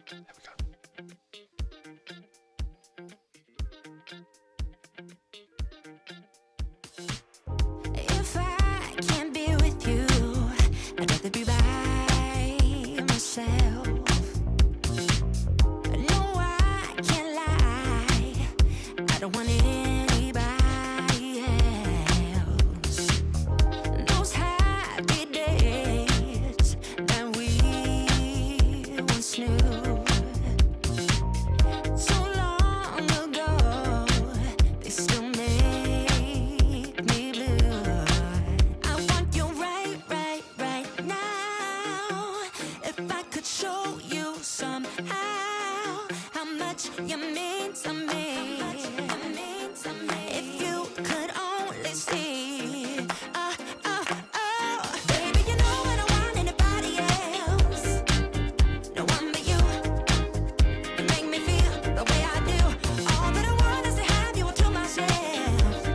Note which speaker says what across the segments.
Speaker 1: There we go.
Speaker 2: If I can't be with you, I'd rather be by myself. No, I can't lie, I don't want anybody else. Those happy days that we once knew, so long ago, they still make me blue. I want you right now. If I could show you somehow how much you mean to me. If you could only see, baby, you know I don't want anybody else. No one but you. You make me feel the way I do. All that I want is to have you all to myself.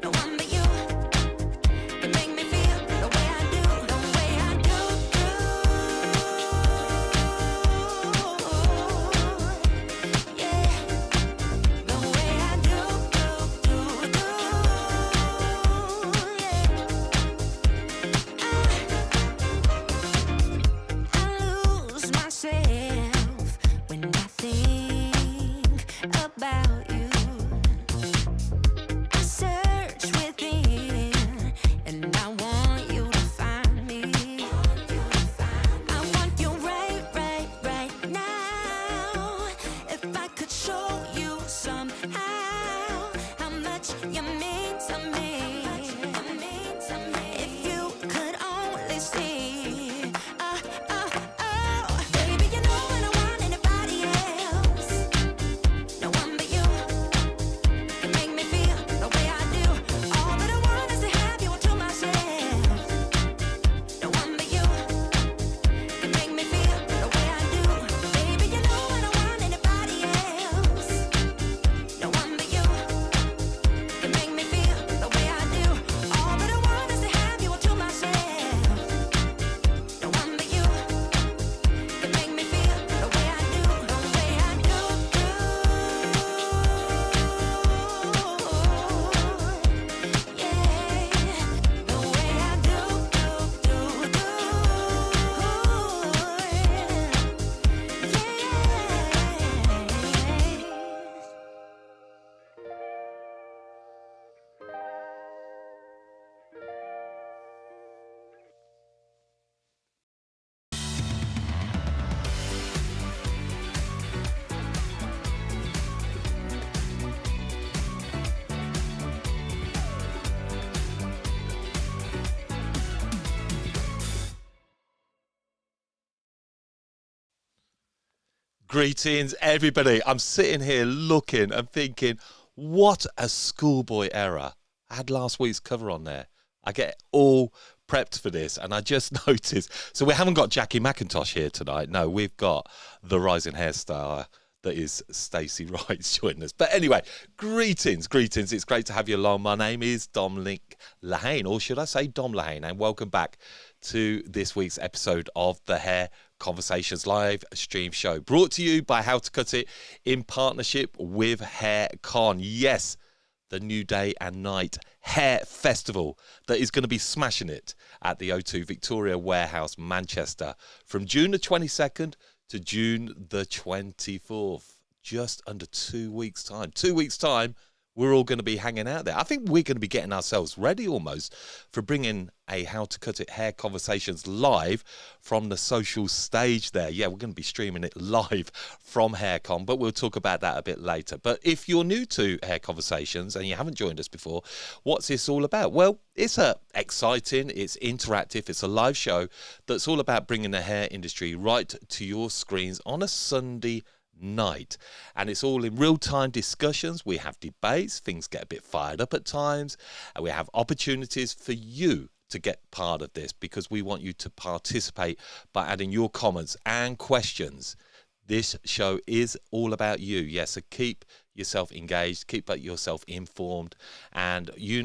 Speaker 2: No one but you. You make me feel the way I do. The way I do. Yeah. The way I do. Yeah. I lose myself when I think about you. I search within and I want you to find me. I want you right now. If I could show you somehow how much you mean to me. If you could only see, baby, you know I don't want anybody else. No one but you. You make me feel the way I do. All that I want is to have you all to myself. No one but you. You make me feel the way I do. Baby, you know I don't want anybody else. No one but you. You make me feel the way I do. All that I want is to have you all to myself. No one but you. You make me feel the way I do. The way I do. Yeah. The way I do.
Speaker 1: Greetings, everybody. I'm sitting here looking and thinking, what a schoolboy error. I had last week's cover on there. I get all prepped for this, and I just noticed. So we haven't got Jackie McIntosh here tonight. No, we've got the rising hairstyle that is Stacey Wright's joining us. But anyway, greetings. It's great to have you along. My name is Dom Lehane, or should I say Dom Lehane, and welcome back to this week's episode of the Hair Conversations live stream show, brought to you by How to Cut It in partnership with Hair Con. Yes, the new day and night hair festival that is going to be smashing it at the O2 Victoria Warehouse, Manchester, from June the 22nd to June the 24th. Just under 2 weeks' time. 2 weeks' time, we're all going to be hanging out there. I think we're going to be getting ourselves ready almost for bringing a How to Cut It Hair Conversations live from the social stage there. Yeah, we're going to be streaming it live from HairCon, but we'll talk about that a bit later. But if you're new to Hair Conversations and you haven't joined us before, what's this all about? Well, it's exciting, it's interactive, it's a live show that's all about bringing the hair industry right to your screens on a Sunday night, and it's all in real-time discussions. We have debates, things get a bit fired up at times, and we have opportunities for you to get part of this, because we want you to participate by adding your comments and questions. This show is all about you. Yes, so keep yourself engaged, keep yourself informed, and we're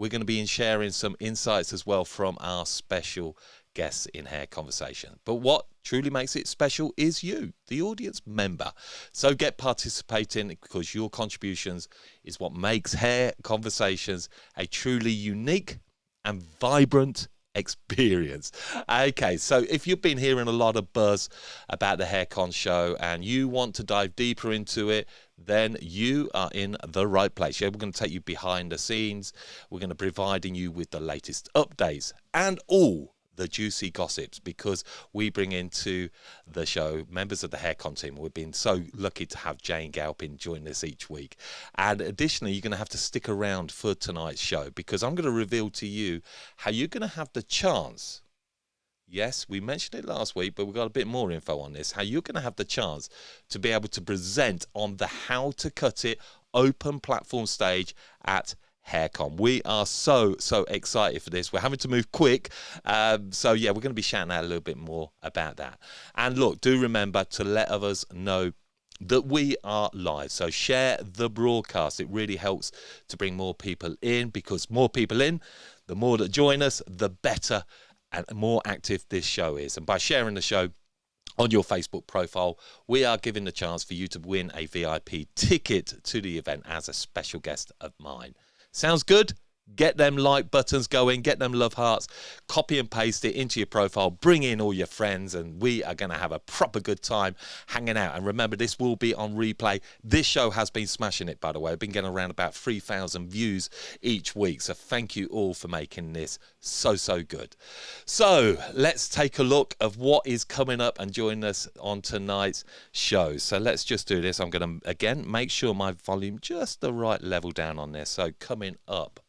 Speaker 1: going to be sharing some insights as well from our special guests in Hair Conversation. But what truly makes it special is you, the audience member. So get participating, because your contributions is what makes Hair Conversations a truly unique and vibrant experience. Okay, so if you've been hearing a lot of buzz about the HAIRCON show and you want to dive deeper into it, then you are in the right place. Yeah, we're going to take you behind the scenes. We're going to be providing you with the latest updates and all the juicy gossips, because we bring into the show members of the HAIRCON team. We've been so lucky to have Jane Galpin join us each week. And additionally, you're going to have to stick around for tonight's show, because I'm going to reveal to you how you're going to have the chance. Yes, we mentioned it last week, but we've got a bit more info on this. How you're going to have the chance to be able to present on the How to Cut It open platform stage at HAIRCON. We are so excited for this. We're having to move quick. So yeah, we're going to be shouting out a little bit more about that. And look, do remember to let others know that we are live. So share the broadcast. It really helps to bring more people in, because more people in, the more that join us, the better and more active this show is. And by sharing the show on your Facebook profile, we are giving the chance for you to win a VIP ticket to the event as a special guest of mine. Sounds good? Get them like buttons going, get them love hearts, copy and paste it into your profile, bring in all your friends, and we are going to have a proper good time hanging out. And remember, this will be on replay. This show has been smashing it, by the way. I've been getting around about 3,000 views each week. So thank you all for making this so good. So let's take a look of what is coming up and join us on tonight's show. So let's just do this. I'm going to, again, make sure my volume just the right level down on this. So coming up,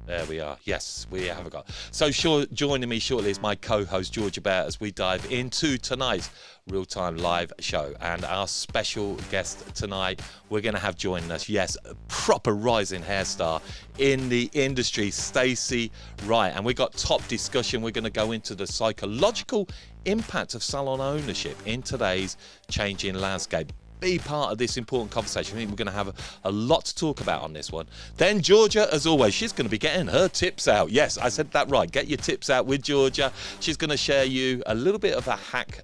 Speaker 1: there we are. Yes, we have got. So joining me shortly is my co-host Georgia Bell as we dive into tonight's real-time live show. And our special guest tonight, we're going to have joining us, yes, a proper rising hair star in the industry, Stacey Wright. And we got top discussion. We're going to go into the psychological impact of salon ownership in today's changing landscape. Be part of this important conversation. I think we're going to have a lot to talk about on this one. Then Georgia, as always, she's going to be getting her tips out. Yes, I said that right. Get your tips out with Georgia. She's going to share you a little bit of a hack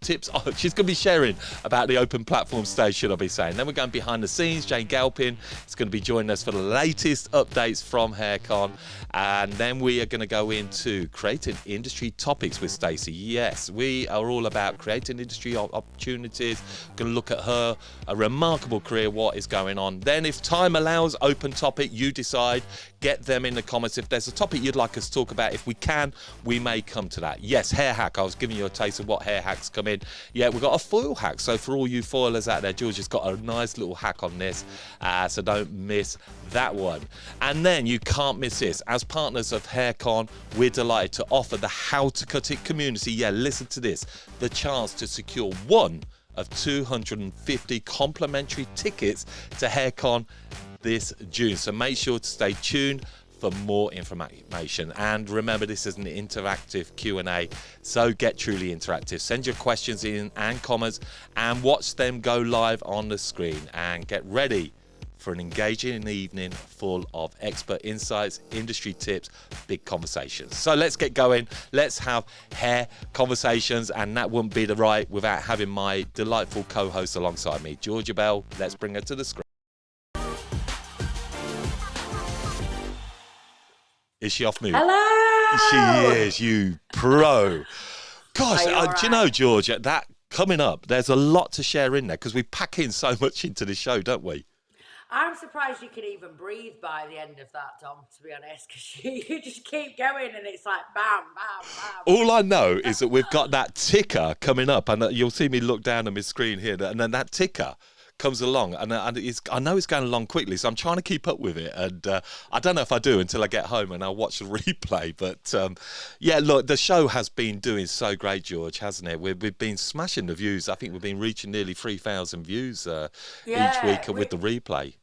Speaker 1: tips. Oh, she's going to be sharing about the open platform stage, should I be saying. Then we're going behind the scenes. Jane Galpin is going to be joining us for the latest updates from HAIRCON. And then we are going to go into creating industry topics with Stacey. Yes, we are all about creating industry opportunities. We're going to look at her, a remarkable career, what is going on. Then if time allows, open topic, you decide, get them in the comments. If there's a topic you'd like us to talk about, if we can, we may come to that. Yes, hair hack. I was giving you a taste of what hair hacks come in. Yeah, we've got a foil hack. So for all you foilers out there, Georgia's got a nice little hack on this. So don't miss that one. And then you can't miss this. As partners of HAIRCON, we're delighted to offer the How to Cut It community, yeah, listen to this, the chance to secure one of 250 complimentary tickets to HAIRCON this June. So make sure to stay tuned for more information. And remember, this is an interactive Q&A, so get truly interactive. Send your questions in and comments and watch them go live on the screen. And get ready for an engaging evening full of expert insights, industry tips, big conversations. So let's get going. Let's have hair conversations, and that wouldn't be the right without having my delightful co-host alongside me, Georgia Bell. Let's bring her to the screen. Is she off mute?
Speaker 3: Hello!
Speaker 1: She is, you pro. Gosh, do you know, Georgia, that coming up, there's a lot to share in there, because we pack in so much into the show, don't we?
Speaker 3: I'm surprised you can even breathe by the end of that, Dom, to be honest, because you just keep going and it's like bam, bam, bam.
Speaker 1: All I know is that we've got that ticker coming up, and you'll see me look down on my screen here, and then that ticker comes along, and I know it's going along quickly, so I'm trying to keep up with it, and I don't know if I do until I get home and I'll watch the replay. But yeah, look, the show has been doing so great, George, hasn't it? We've been smashing the views. I think we've been reaching nearly 3,000 views each week with the replay.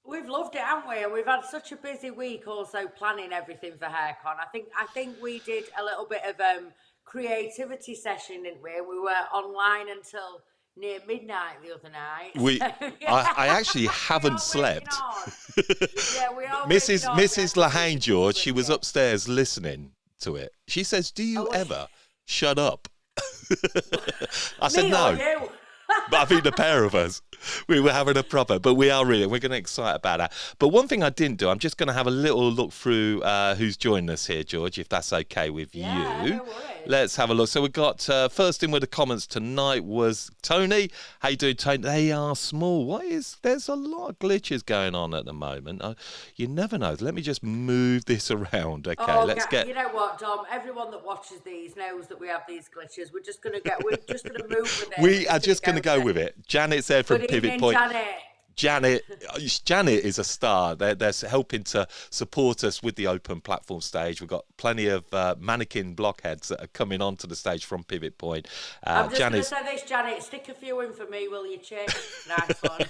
Speaker 3: We've loved it, haven't we? And we've had such a busy week also planning everything for HAIRCON. I think we did a little bit of creativity session, didn't we? We were online until near midnight the other night.
Speaker 1: I actually haven't slept.
Speaker 3: Yeah, we are.
Speaker 1: Mrs. Lehane George, she was upstairs listening to it. She says, "Do you
Speaker 3: Oh,
Speaker 1: ever shut up?" I said,
Speaker 3: Me
Speaker 1: "No."
Speaker 3: or you?
Speaker 1: But I think the pair of us, we were having a proper, but we're going to get excited about that. But one thing I didn't do, I'm just going to have a little look through who's joined us here, George, if that's okay with
Speaker 3: Yeah,
Speaker 1: you.
Speaker 3: no worries.
Speaker 1: Let's have a look. So we got first in with the comments tonight was Tony. How you doing, Tony? They are small. There's a lot of glitches going on at the moment. You never know. Let me just move this around. Okay, let's get.
Speaker 3: You know what, Dom? Everyone that watches these knows that we have these glitches. We're just gonna move with it.
Speaker 1: We are just going to go with it. Janet's there from
Speaker 3: Good
Speaker 1: Pivot
Speaker 3: evening,
Speaker 1: Point.
Speaker 3: Janet.
Speaker 1: Janet is a star. They're helping to support us with the open platform stage. We've got plenty of mannequin blockheads that are coming onto the stage from Pivot Point.
Speaker 3: I'm just going to say this, Janet. Stick a few in for me, will you, chick? Nice one.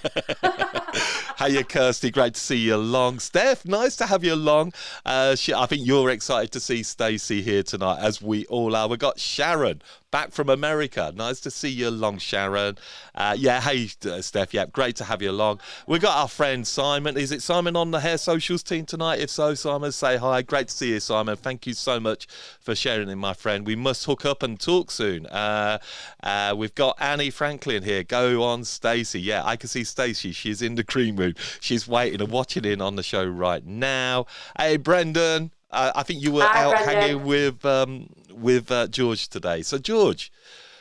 Speaker 1: Hiya, Kirsty. Great to see you along. Steph, nice to have you along. I think you're excited to see Stacey here tonight, as we all are. We've got Sharon back from America. Nice to see you along, Sharon. Hey, Steph. Yeah, great to have you along. We've got our friend Simon. Is it Simon on the Hair Socials team tonight? If so, Simon, say hi. Great to see you, Simon. Thank you so much for sharing it, my friend. We must hook up and talk soon. We've got Annie Franklin here. Go on, Stacey. Yeah, I can see Stacey. She's in the green room. She's waiting and watching in on the show right now. Hey, Brendan. I think you were out hanging with George today. So, George,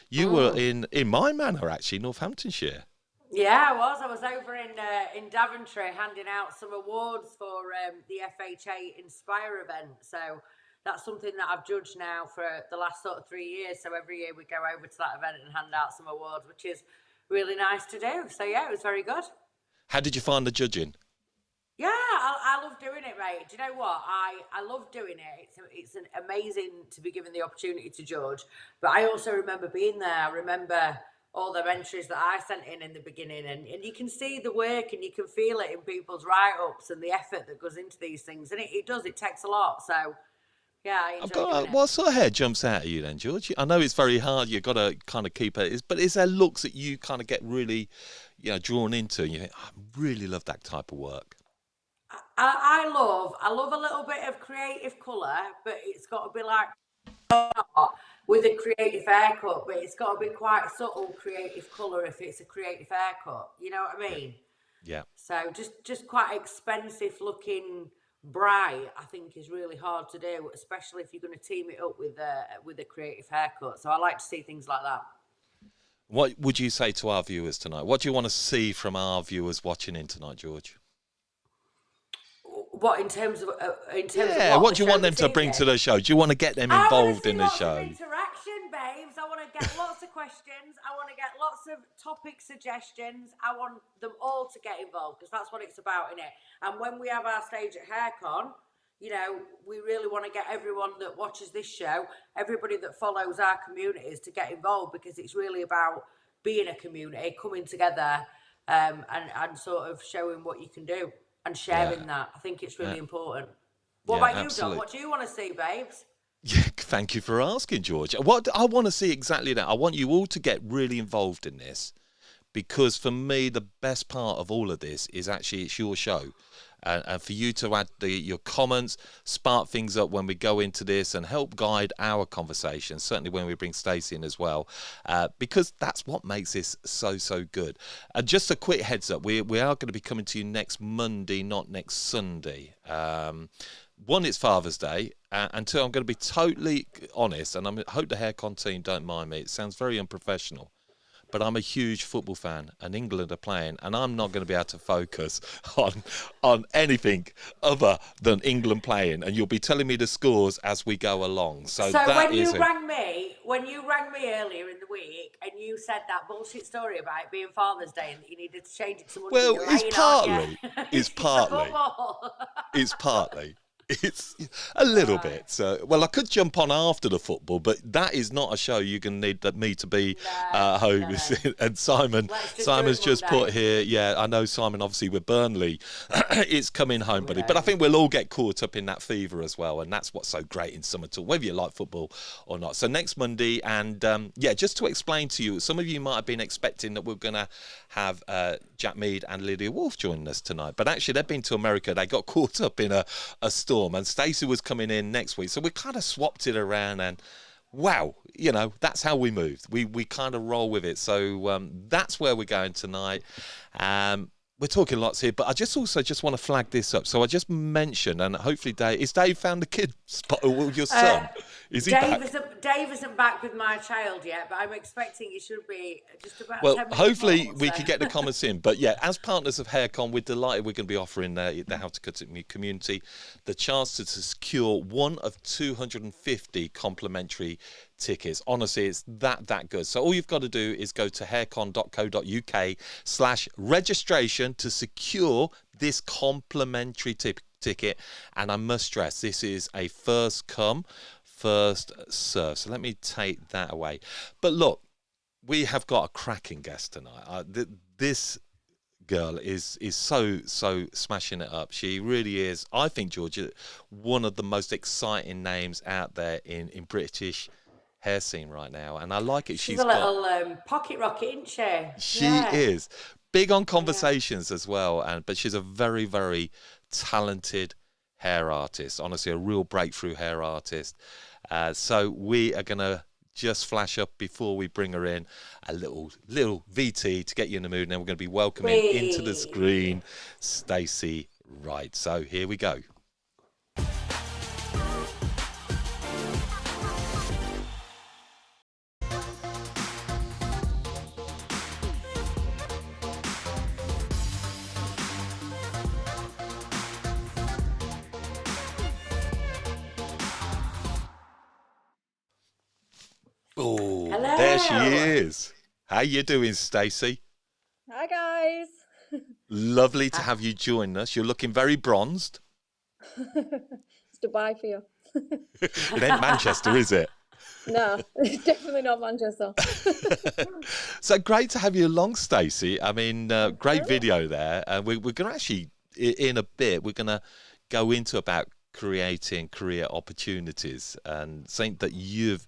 Speaker 1: you were in my manor, actually, Northamptonshire.
Speaker 3: Yeah, I was. I was over in Daventry handing out some awards for the FHA Inspire event. So that's something that I've judged now for the last sort of 3 years. So every year we go over to that event and hand out some awards, which is really nice to do. So yeah, it was very good.
Speaker 1: How did you find the judging?
Speaker 3: Yeah, I love doing it, mate. Do you know what? I love doing it. It's amazing to be given the opportunity to judge. But I also remember being there. I remember all the entries that I sent in the beginning, and you can see the work and you can feel it in people's write-ups and the effort that goes into these things, and it does, it takes a lot. So yeah, I enjoy doing it.
Speaker 1: What sort of hair jumps out at you then, George? I know it's very hard, you've got to kind of keep it, but is there looks that you kind of get really drawn into and you think, I really love that type of work?
Speaker 3: I love a little bit of creative colour, but it's got to be like with a creative haircut, but it's got to be quite subtle creative colour if it's a creative haircut. You know what I mean?
Speaker 1: Yeah.
Speaker 3: So just quite expensive looking bright, I think, is really hard to do, especially if you're going to team it up with a creative haircut. So I like to see things like that.
Speaker 1: What would you say to our viewers tonight? What do you want to see from our viewers watching in tonight, George?
Speaker 3: What in terms of
Speaker 1: what do you want them to bring to the show? Do you want to get them involved in the show?
Speaker 3: Interaction, babes. I want to get lots of questions. I want to get lots of topic suggestions. I want them all to get involved because that's what it's about, innit? And when we have our stage at HAIRCON, we really want to get everyone that watches this show, everybody that follows our communities, to get involved, because it's really about being a community, coming together, and sort of showing what you can do. And sharing that. I think it's really important. What about you,
Speaker 1: absolutely.
Speaker 3: Dom? What do you want to see, babes?
Speaker 1: Yeah, thank you for asking, George. What I want to see exactly that. I want you all to get really involved in this, because for me, the best part of all of this is actually it's your show. And for you to add your comments, spark things up when we go into this and help guide our conversation, certainly when we bring Stacey in as well, because that's what makes this so good. And just a quick heads up, we are going to be coming to you next Monday, not next Sunday. One, it's Father's Day, and two, I'm going to be totally honest, and I hope the HAIRCON team don't mind me. It sounds very unprofessional, but I'm a huge football fan, and England are playing, and I'm not going to be able to focus on anything other than England playing, and you'll be telling me the scores as we go along. So
Speaker 3: when you rang me earlier in the week, and you said that bullshit story about it being Father's Day and that you needed to change it to Monday,
Speaker 1: well, it's partly. It's a little bit. So, well, I could jump on after the football, but that is not a show you're going to need me to be home. No. And Simon's just put here, yeah, I know, Simon, obviously with Burnley, it's coming home, buddy. But I think we'll all get caught up in that fever as well, and that's what's so great in summer talk, whether you like football or not. So next Monday, and just to explain to you, some of you might have been expecting that we're going to have Mead and Lydia Wolfe joining us tonight, but actually they've been to America. They got caught up in a storm Storm, and Stacey was coming in next week. So we kind of swapped it around, and wow, that's how we moved. We kind of roll with it. So that's where we're going tonight. We're talking lots here, but I just want to flag this up. So I just mentioned, and hopefully Dave found the kid spot, or your son? Is he back?
Speaker 3: Dave isn't back with my child yet, but I'm expecting he should be just about 10
Speaker 1: Well,
Speaker 3: minutes
Speaker 1: hopefully
Speaker 3: more,
Speaker 1: we
Speaker 3: so.
Speaker 1: can get the comments in. But yeah, as partners of HairCon, we're delighted we're going to be offering the How to Cut It community the chance to secure one of 250 complimentary tickets. Honestly, it's that good. So all you've got to do is go to haircon.co.uk/registration to secure this complimentary ticket. And I must stress, this is a first come, first serve. So let me take that away. But look, we have got a cracking guest tonight. This girl is so smashing it up. She really is, I think, Georgia, one of the most exciting names out there in British hair scene right now, and I like it.
Speaker 3: She's a little pocket rocket, isn't she?
Speaker 1: She is big on conversations as well, but she's a very, very talented hair artist. Honestly, a real breakthrough hair artist. So we are gonna just flash up before we bring her in a little VT to get you in the mood, and then we're going to be welcoming into the screen Stacey Wright. So here we go. Oh,
Speaker 3: hello.
Speaker 1: There she is. How you doing, Stacey?
Speaker 4: Hi, guys.
Speaker 1: Lovely to have you join us. You're looking very bronzed.
Speaker 4: It's Dubai for you.
Speaker 1: It ain't Manchester, is it?
Speaker 4: No, it's definitely not Manchester.
Speaker 1: So great to have you along, Stacey. I mean, great video there. We're going to actually, in a bit, we're going to go into about creating career opportunities and something that you've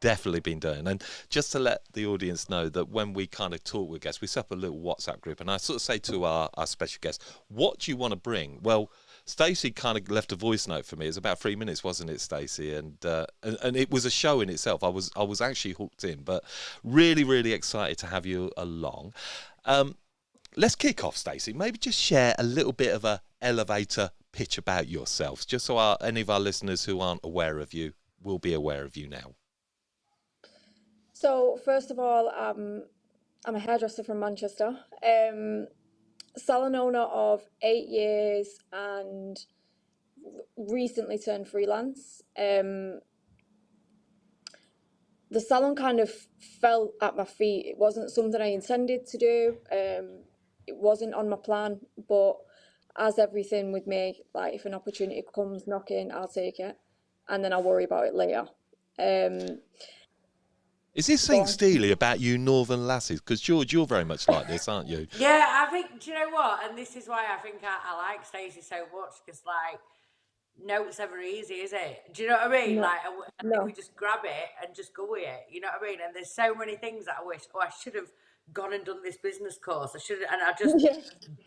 Speaker 1: definitely been doing. And just to let the audience know that when we kind of talk with guests, we set up a little WhatsApp group, and I sort of say to our special guests, what do you want to bring? Well, Stacey kind of left a voice note for me. It was about 3 minutes, wasn't it, Stacey? And it was a show in itself. I was actually hooked in, but really excited to have you along. Let's kick off, Stacey. Maybe just share a little bit of a elevator pitch about yourself, just so any of our listeners who aren't aware of you will be aware of you now.
Speaker 4: So, first of all, I'm a hairdresser from Manchester. Salon owner of 8 years and recently turned freelance. The salon kind of fell at my feet. It wasn't something I intended to do. It wasn't on my plan, but as everything with me, like if an opportunity comes knocking, I'll take it, and then I'll worry about it later.
Speaker 1: Is this something steely about you northern lasses? Because, George, you're very much like this, aren't you?
Speaker 3: Yeah, I think, do you know what? And this is why I think I like Stacey so much, because, like, no, it's ever easy, is it? Do you know what I mean?
Speaker 4: No.
Speaker 3: Like, I
Speaker 4: No.
Speaker 3: think we just grab it and just go with it. You know what I mean? And there's so many things that I wish, I should have gone and done this business course. I should have, and I just
Speaker 4: Yeah.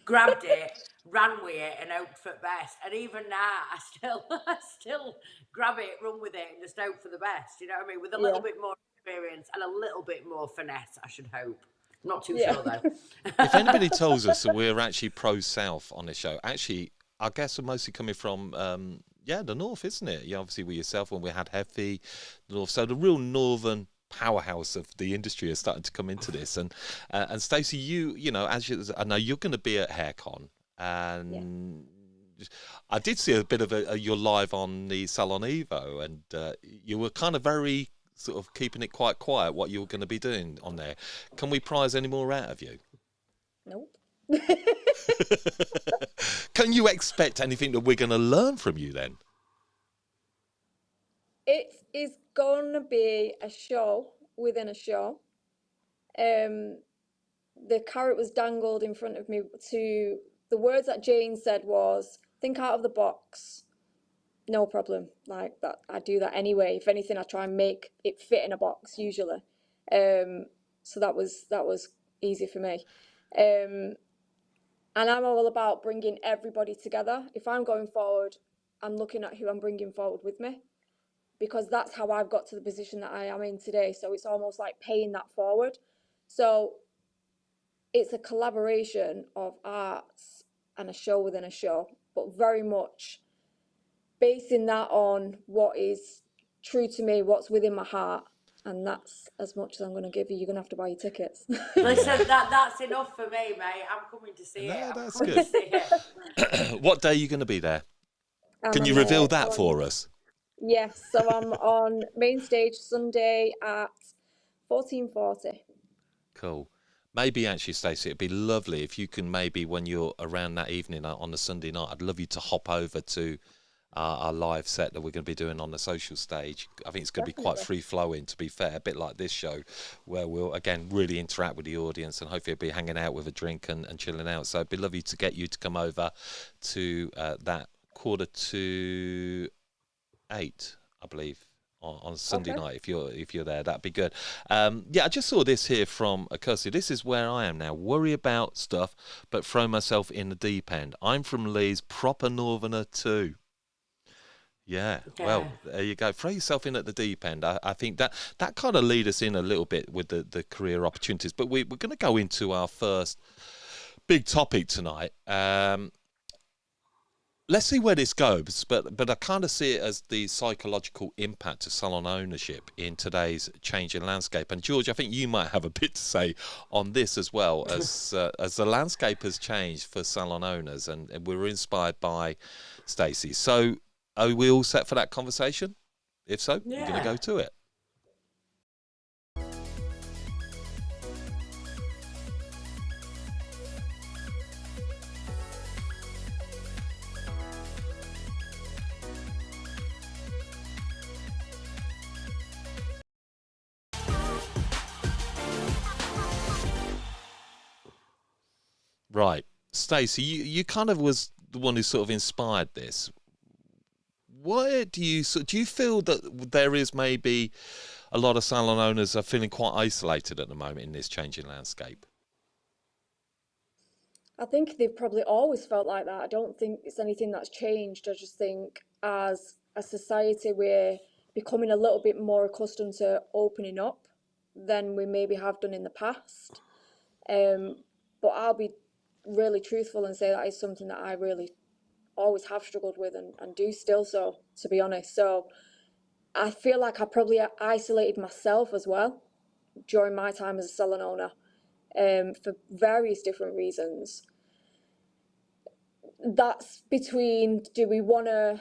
Speaker 3: grabbed it, ran with it, and hoped for the best. And even now, I still grab it, run with it, and just hope for the best. You know what I mean? With a little bit more experience and a little bit more finesse, I should hope. I'm not too sure though.
Speaker 1: If anybody tells us that we're actually pro-South on this show, actually, I guess we're mostly coming from, the North, isn't it? Yeah, obviously with yourself when we had Heavy, the North. So the real northern powerhouse of the industry is starting to come into this. And Stacey, I know you're going to be at HairCon, and I did see a bit of your live on the Salon Evo, and you were kind of very sort of keeping it quite quiet what you were going to be doing on there. Can we prize any more out of you?
Speaker 4: Nope.
Speaker 1: Can you expect anything that we're going to learn from you then?
Speaker 4: It is going to be a show within a show. The carrot was dangled in front of me to the words that Jane said was, think out of the box. No problem. Like that, I do that anyway. If anything, I try and make it fit in a box usually. So that was easy for me. And I'm all about bringing everybody together. If I'm going forward, I'm looking at who I'm bringing forward with me, because that's how I've got to the position that I am in today. So it's almost like paying that forward. So it's a collaboration of arts and a show within a show, but very much basing that on what is true to me, what's within my heart. And that's as much as I'm going to give you. You're going to have to buy your tickets.
Speaker 3: Listen, that's enough for me, mate. I'm coming to see it.
Speaker 1: No,
Speaker 3: I'm
Speaker 1: that's
Speaker 3: coming
Speaker 1: good.
Speaker 3: to see it.
Speaker 1: What day are you going to be there? Can
Speaker 4: I'm
Speaker 1: you
Speaker 4: on
Speaker 1: reveal
Speaker 4: there.
Speaker 1: that for us?
Speaker 4: Yes, so I'm on main stage Sunday at 14:40.
Speaker 1: Cool. Maybe actually, Stacey, it'd be lovely if you can maybe when you're around that evening on a Sunday night, I'd love you to hop over to our live set that we're going to be doing on the social stage. I think it's going to be quite free flowing, to be fair, a bit like this show, where we'll again really interact with the audience and hopefully be hanging out with a drink and chilling out. So it'd be lovely to get you to come over to that 7:45, I believe, on Sunday night. If you're there, that'd be good. Yeah, I just saw this here from Kirsty. This is where I am now. Worry about stuff, but throw myself in the deep end. I'm from Leeds, proper northerner too. Yeah, well, there you go. Throw yourself in at the deep end. I think that kind of lead us in a little bit with the career opportunities. But we're going to go into our first big topic tonight. Let's see where this goes. But I kind of see it as the psychological impact of salon ownership in today's changing landscape. And George, I think you might have a bit to say on this as well, as the landscape has changed for salon owners, and we were inspired by Stacey. So, are we all set for that conversation? If so, we're going to go to it. Right. Stacey, you kind of was the one who sort of inspired this. Why do you feel that there is maybe a lot of salon owners are feeling quite isolated at the moment in this changing landscape?
Speaker 4: I think they've probably always felt like that. I don't think it's anything that's changed. I just think as a society, we're becoming a little bit more accustomed to opening up than we maybe have done in the past. But I'll be really truthful and say that is something that I really always have struggled with and do still so, to be honest. So I feel like I probably isolated myself as well during my time as a salon owner, for various different reasons. That's between, do we want to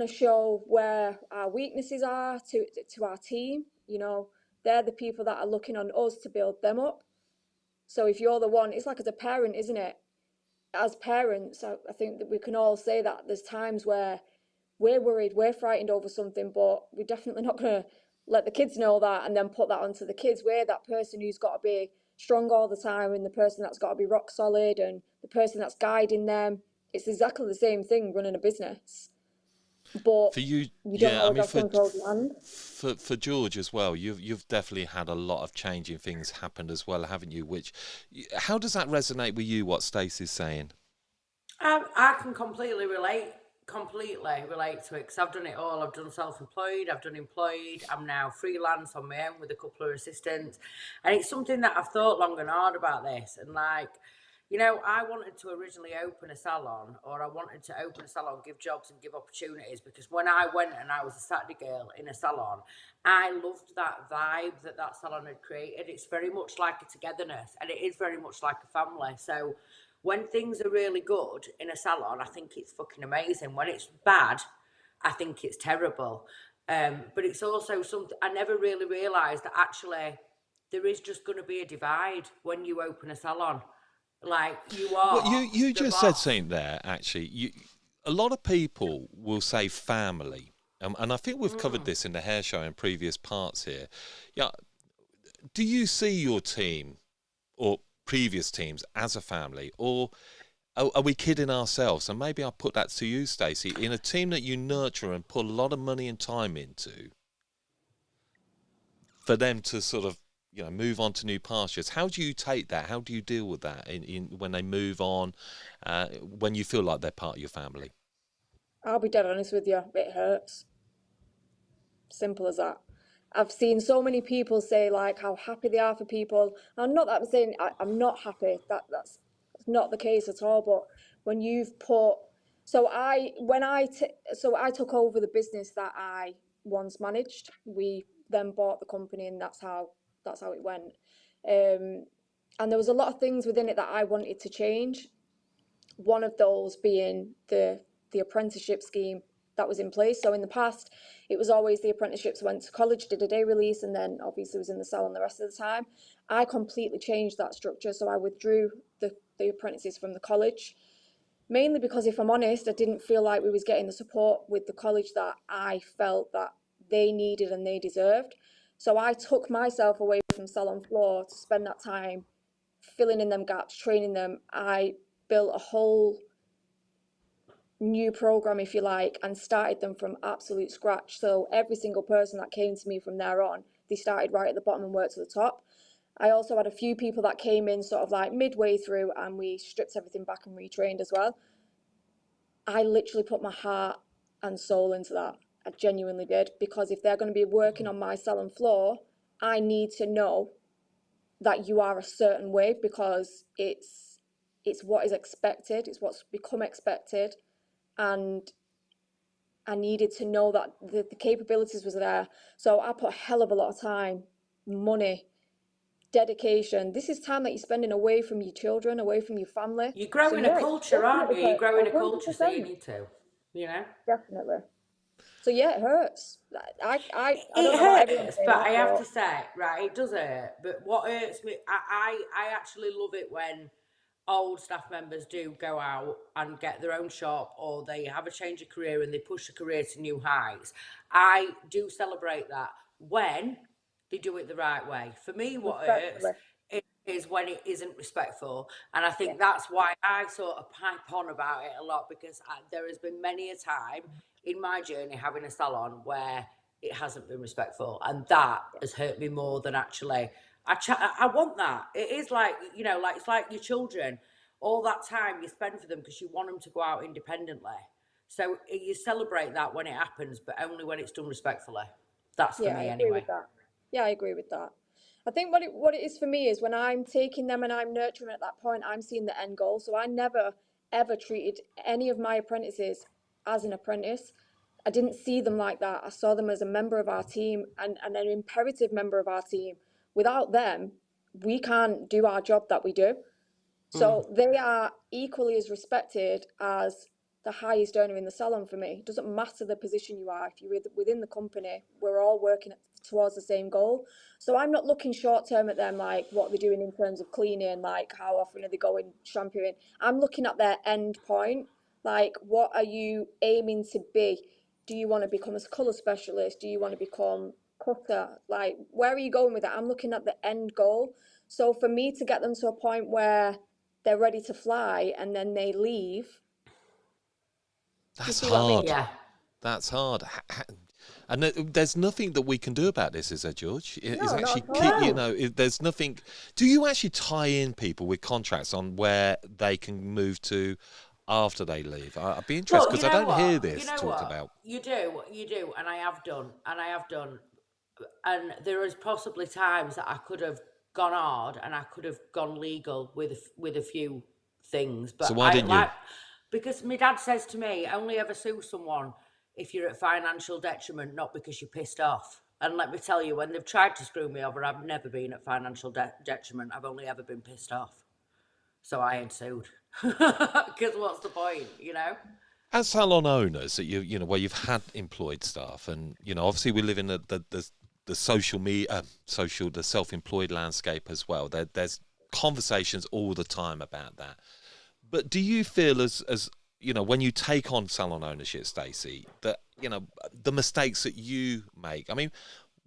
Speaker 4: show where our weaknesses are to our team? You know, they're the people that are looking on us to build them up. So if you're the one, it's like as a parent, isn't it? As parents, I think that we can all say that there's times where we're worried, we're frightened over something, but we're definitely not going to let the kids know that and then put that onto the kids. We're that person who's got to be strong all the time, and the person that's got to be rock solid, and the person that's guiding them. It's exactly the same thing running a business. But
Speaker 1: for you,
Speaker 4: don't always have control of your hand.
Speaker 1: For George as well, you've definitely had a lot of changing things happen as well, haven't you? How does that resonate with you? What Stacey's saying?
Speaker 3: I can completely relate to it, because I've done it all. I've done self-employed, I've done employed, I'm now freelance on my own with a couple of assistants, and it's something that I've thought long and hard about this. And like, you know, I wanted to originally open a salon, give jobs and give opportunities, because when I went and I was a Saturday girl in a salon, I loved that vibe that salon had created. It's very much like a togetherness, and it is very much like a family. So when things are really good in a salon, I think it's fucking amazing. When it's bad, I think it's terrible. But it's also something I never really realised, that actually there is just going to be a divide when you open a salon. Like, you are.
Speaker 1: Well, you just said
Speaker 3: boss.
Speaker 1: something there. Actually, a lot of people will say family, and I think we've covered this in the hair show in previous parts here. Yeah, do you see your team or previous teams as a family, or are we kidding ourselves? And maybe I'll put that to you, Stacey. In a team that you nurture and put a lot of money and time into, for them to sort of, you know, move on to new pastures, how do you take that? How do you deal with that in when they move on, when you feel like they're part of your family?
Speaker 4: I'll be dead honest with you, it hurts. Simple as that. I've seen so many people say like how happy they are for people. And not that I'm saying I'm not happy. That's not the case at all. But when you've put, so I took over the business that I once managed. We then bought the company, and that's how it went. And there was a lot of things within it that I wanted to change. One of those being the apprenticeship scheme that was in place. So in the past, it was always the apprenticeships went to college, did a day release, and then obviously was in the salon the rest of the time. I completely changed that structure. So I withdrew the apprentices from the college, mainly because, if I'm honest, I didn't feel like we was getting the support with the college that I felt that they needed and they deserved. So I took myself away from salon floor to spend that time filling in them gaps, training them. I built a whole new program, if you like, and started them from absolute scratch. So every single person that came to me from there on, they started right at the bottom and worked to the top. I also had a few people that came in sort of like midway through, and we stripped everything back and retrained as well. I literally put my heart and soul into that. I genuinely did, because if they're going to be working on my salon floor, I need to know that you are a certain way, because it's what is expected, it's what's become expected. And I needed to know that the capabilities was there. So I put a hell of a lot of time, money, dedication. This is time that you're spending away from your children, away from your family.
Speaker 3: You're
Speaker 4: So
Speaker 3: growing a
Speaker 4: yeah,
Speaker 3: culture, aren't you? You're growing a culture, so you
Speaker 4: 100%,
Speaker 3: need to, you know?
Speaker 4: definitely. So yeah, it hurts. I don't
Speaker 3: It
Speaker 4: know about everyone
Speaker 3: hurts,
Speaker 4: saying
Speaker 3: but
Speaker 4: that,
Speaker 3: I have
Speaker 4: but
Speaker 3: to say, right, it does hurt. But what hurts me, I actually love it when old staff members do go out and get their own shop, or they have a change of career and they push a career to new heights. I do celebrate that when they do it the right way. For me, what hurts
Speaker 4: respectfully,
Speaker 3: is when it isn't respectful. And I
Speaker 4: yeah,
Speaker 3: think that's why I sort of pipe on about it a lot, because there has been many a time in my journey having a salon where it hasn't been respectful, and that has hurt me more than actually. I want that. It is like, you know, like it's like your children. All that time you spend for them because you want them to go out independently. So you celebrate that when it happens, but only when it's done respectfully. That's for
Speaker 4: yeah, I
Speaker 3: me
Speaker 4: agree
Speaker 3: anyway.
Speaker 4: with that. Yeah, I agree with that. I think what it is for me is when I'm taking them and I'm nurturing at that point, I'm seeing the end goal. So I never ever treated any of my apprentices as an apprentice. I didn't see them like that. I saw them as a member of our team, and an imperative member of our team. Without them, we can't do our job that we do. So they are equally as respected as the highest earner in the salon for me. It doesn't matter the position you are. If you're within the company, we're all working towards the same goal. So I'm not looking short term at them, like what they're doing in terms of cleaning, like how often are they going shampooing. I'm looking at their end point, like what are you aiming to be? Do you want to become a colour specialist? Do you want to become cutter? Like, where are you going with that? I'm looking at the end goal. So for me to get them to a point where they're ready to fly and then they leave. Do you
Speaker 1: That's
Speaker 4: see what I mean?
Speaker 1: hard.
Speaker 3: Yeah.
Speaker 1: That's hard. And there's nothing that we can do about this, is there, George? Is
Speaker 4: No, not
Speaker 1: actually,
Speaker 4: at all.
Speaker 1: you know, there's nothing. Do you actually tie in people with contracts on where they can move to after they leave? I'd be interested,
Speaker 3: Well,
Speaker 1: because
Speaker 3: you
Speaker 1: I
Speaker 3: know
Speaker 1: don't hear
Speaker 3: what?
Speaker 1: this
Speaker 3: You know
Speaker 1: talked
Speaker 3: what?
Speaker 1: about.
Speaker 3: You do, and I have done, and there is possibly times that I could have gone hard and I could have gone legal with a few things,
Speaker 1: So
Speaker 3: but
Speaker 1: why
Speaker 3: I
Speaker 1: didn't you?
Speaker 3: like, because my dad says to me, only ever sue someone if you're at financial detriment, not because you're pissed off. And let me tell you, when they've tried to screw me over, I've never been at financial detriment. I've only ever been pissed off. So I ain't sued. Because what's the point, you know?
Speaker 1: As salon owners, that you know, where you've had employed staff, and you know, obviously we live in the social media, the self-employed landscape as well. There's conversations all the time about that. But do you feel, as you know, when you take on salon ownership, Stacey, that you know the mistakes that you make? I mean,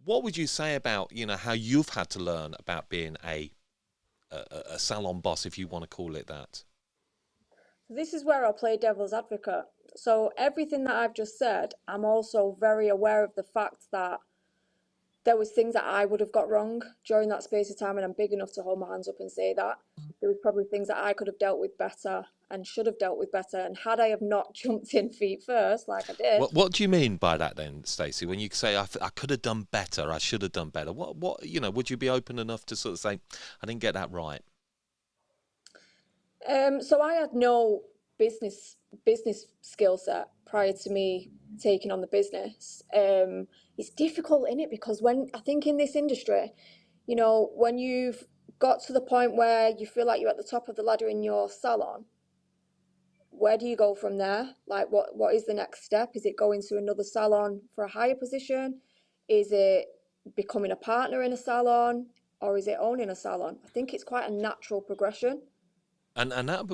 Speaker 1: what would you say about, you know, how you've had to learn about being a salon boss, if you want to call it that?
Speaker 4: This is where I'll play devil's advocate. So everything that I've just said, I'm also very aware of the fact that there was things that I would have got wrong during that space of time, and I'm big enough to hold my hands up and say that. there was probably things that I could have dealt with better and should have dealt with better. And had I have not jumped in feet first, like I did,
Speaker 1: What do you mean by that then, Stacey? When you say I could have done better, I should have done better. What would you be open enough to sort of say I didn't get that right?
Speaker 4: so I had no business skill set prior to me taking on the business. It's difficult in it because when I think in this industry, you know, when you've got to the point where you feel like you're at the top of the ladder in your salon, where do you go from there? Like, what is the next step? Is it going to another salon for a higher position? Is it becoming a partner in a salon, or is it owning a salon? I think it's quite a natural progression.
Speaker 1: And that,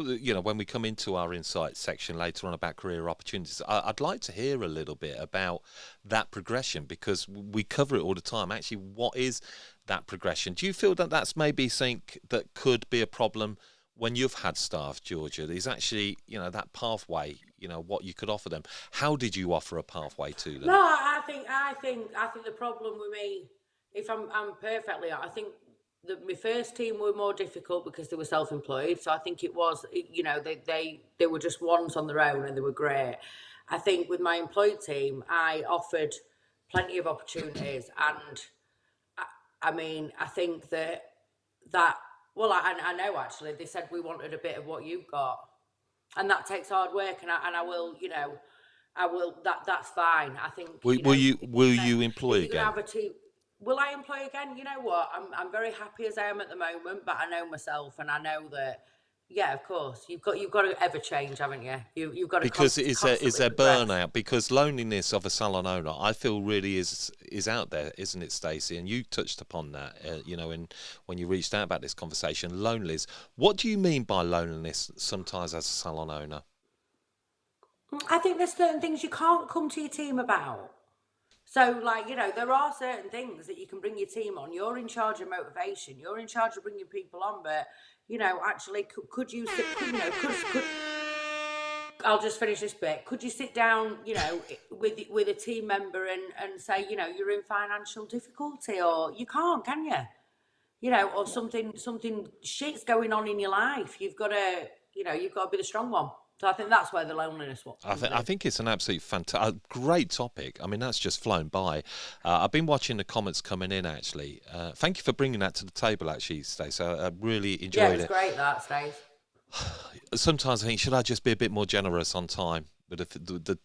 Speaker 1: when we come into our insight section later on about career opportunities, I'd like to hear a little bit about that progression, because we cover it all the time. Actually, what is that progression? Do you feel that that's maybe something that could be a problem when you've had staff, Georgia? Is actually, that pathway, what you could offer them. How did you offer a pathway to them?
Speaker 3: No, I think the problem with me, if I'm perfectly, I think my first team were more difficult because they were self-employed. So I think it was, they were just ones on their own and they were great. I think with my employed team, I offered plenty of opportunities, and I think that well, I know actually they said we wanted a bit of what you've got, and that takes hard work, and I will, I will. That's fine. I think.
Speaker 1: Will you employ
Speaker 3: if you're
Speaker 1: again?
Speaker 3: gonna have a team, will I employ again? You know what? I'm very happy as I am at the moment, but I know myself, and I know that. Yeah, of course. You've got to ever change, haven't you? You've got to
Speaker 1: Because is there
Speaker 3: constantly
Speaker 1: burnout? Because loneliness of a salon owner, I feel, really is out there, isn't it, Stacey? And you touched upon that, when you reached out about this conversation, loneliness. What do you mean by loneliness sometimes as a salon owner?
Speaker 3: I think there's certain things you can't come to your team about. So, there are certain things that you can bring your team on. You're in charge of motivation. You're in charge of bringing people on. But, actually, could you sit, could I'll just finish this bit. Could you sit down, with a team member and say, you're in financial difficulty, or you can't, can you? Or something shit's going on in your life. You've got to be the strong one. So I think that's where the loneliness was.
Speaker 1: I think it's an absolute fantastic, great topic. I mean, that's just flown by. I've been watching the comments coming in, actually. Thank you for bringing that to the table, actually, Stacey. I really enjoyed it.
Speaker 3: Yeah, it's great, that, Stacey.
Speaker 1: Sometimes I think, should I just be a bit more generous on time? But if the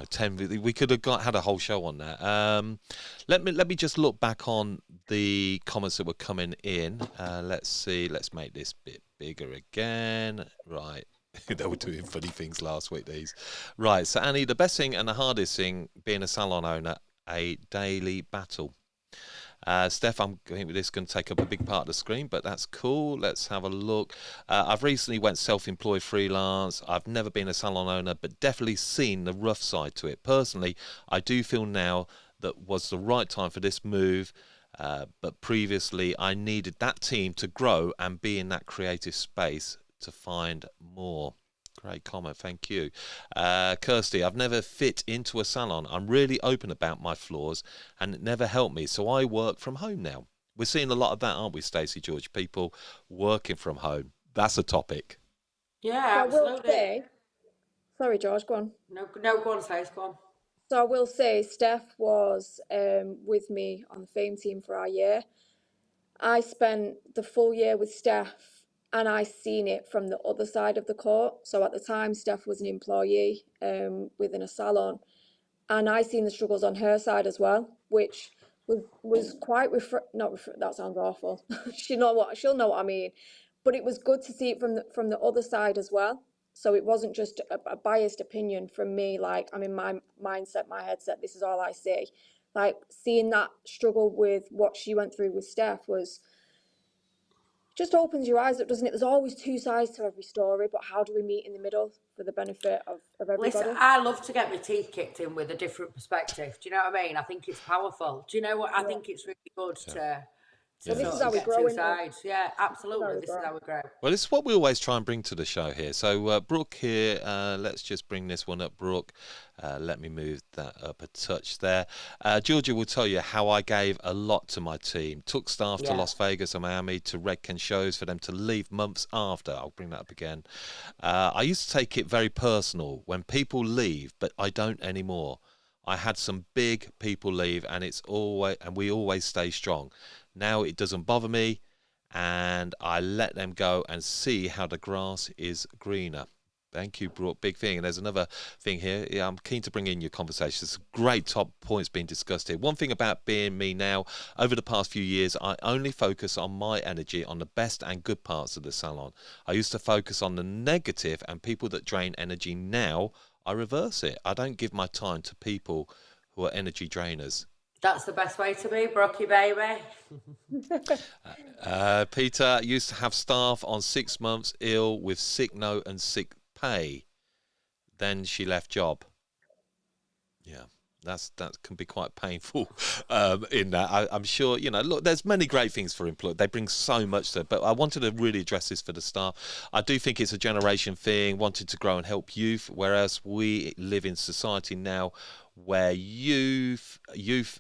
Speaker 1: 10, we could have had a whole show on that. Let me just look back on the comments that were coming in. Let's see. Let's make this bit bigger again. Right. They were doing funny things last week, these. Right, so Annie, the best thing and the hardest thing being a salon owner, a daily battle. Steph, I think this is going to take up a big part of the screen, but that's cool. Let's have a look. I've recently went self-employed freelance. I've never been a salon owner, but definitely seen the rough side to it. Personally, I do feel now that was the right time for this move. But previously, I needed that team to grow and be in that creative space to find more. Great comment, thank you. Kirsty, I've never fit into a salon. I'm really open about my flaws and it never helped me, so I work from home now. We're seeing a lot of that, aren't we, Stacey, George? People working from home. That's a topic.
Speaker 3: Yeah,
Speaker 4: So I will
Speaker 3: absolutely.
Speaker 4: say, sorry, George, go on.
Speaker 3: No, go on, Stacey, go on.
Speaker 4: So I will say, Steph was with me on the Fame team for our year. I spent the full year with Steph, and I seen it from the other side of the court. So at the time, Steph was an employee within a salon, and I seen the struggles on her side as well, which was quite that sounds awful. she'll know what I mean, but it was good to see it from the other side as well. So it wasn't just a biased opinion from me. Like, I'm in my mindset, my headset. This is all I see. Like, seeing that struggle with what she went through with Steph was. Just opens your eyes up, doesn't it? There's always two sides to every story, but how do we meet in the middle for the benefit of everybody?
Speaker 3: Listen, I love to get my teeth kicked in with a different perspective. Do you know what I mean? I think it's powerful. Do you know what? I think it's really good
Speaker 4: So this
Speaker 3: Sort
Speaker 4: is
Speaker 3: of
Speaker 4: how we
Speaker 3: get
Speaker 4: grow
Speaker 3: two
Speaker 4: into.
Speaker 3: sides. Yeah, absolutely.
Speaker 4: we
Speaker 3: This is
Speaker 4: grow.
Speaker 3: how we grow.
Speaker 1: Well, this is what we always try and bring to the show here. So, Brooke here, let's just bring this one up, Brooke. Let me move that up a touch there. Georgia will tell you how I gave a lot to my team. Took staff to
Speaker 3: Yeah.
Speaker 1: Las Vegas and Miami to Redken shows for them to leave months after. I'll bring that up again. I used to take it very personal when people leave, but I don't anymore. I had some big people leave, and we always stay strong. Now it doesn't bother me, and I let them go and see how the grass is greener. Thank you, Brooke. Big thing. And there's another thing here. Yeah, I'm keen to bring in your conversations. Great top points being discussed here. One thing about being me now, over the past few years, I only focus on my energy on the best and good parts of the salon. I used to focus on the negative and people that drain energy. Now I reverse it. I don't give my time to people who are energy drainers.
Speaker 3: That's the best way to be, Brookie, baby.
Speaker 1: Peter used to have staff on 6 months ill with sick note and sick pay. Then she left job. Yeah, that can be quite painful. In that, I'm sure, look, there's many great things for employees. They bring so much to it, but I wanted to really address this for the staff. I do think it's a generation thing, wanting to grow and help youth, whereas we live in society now where youth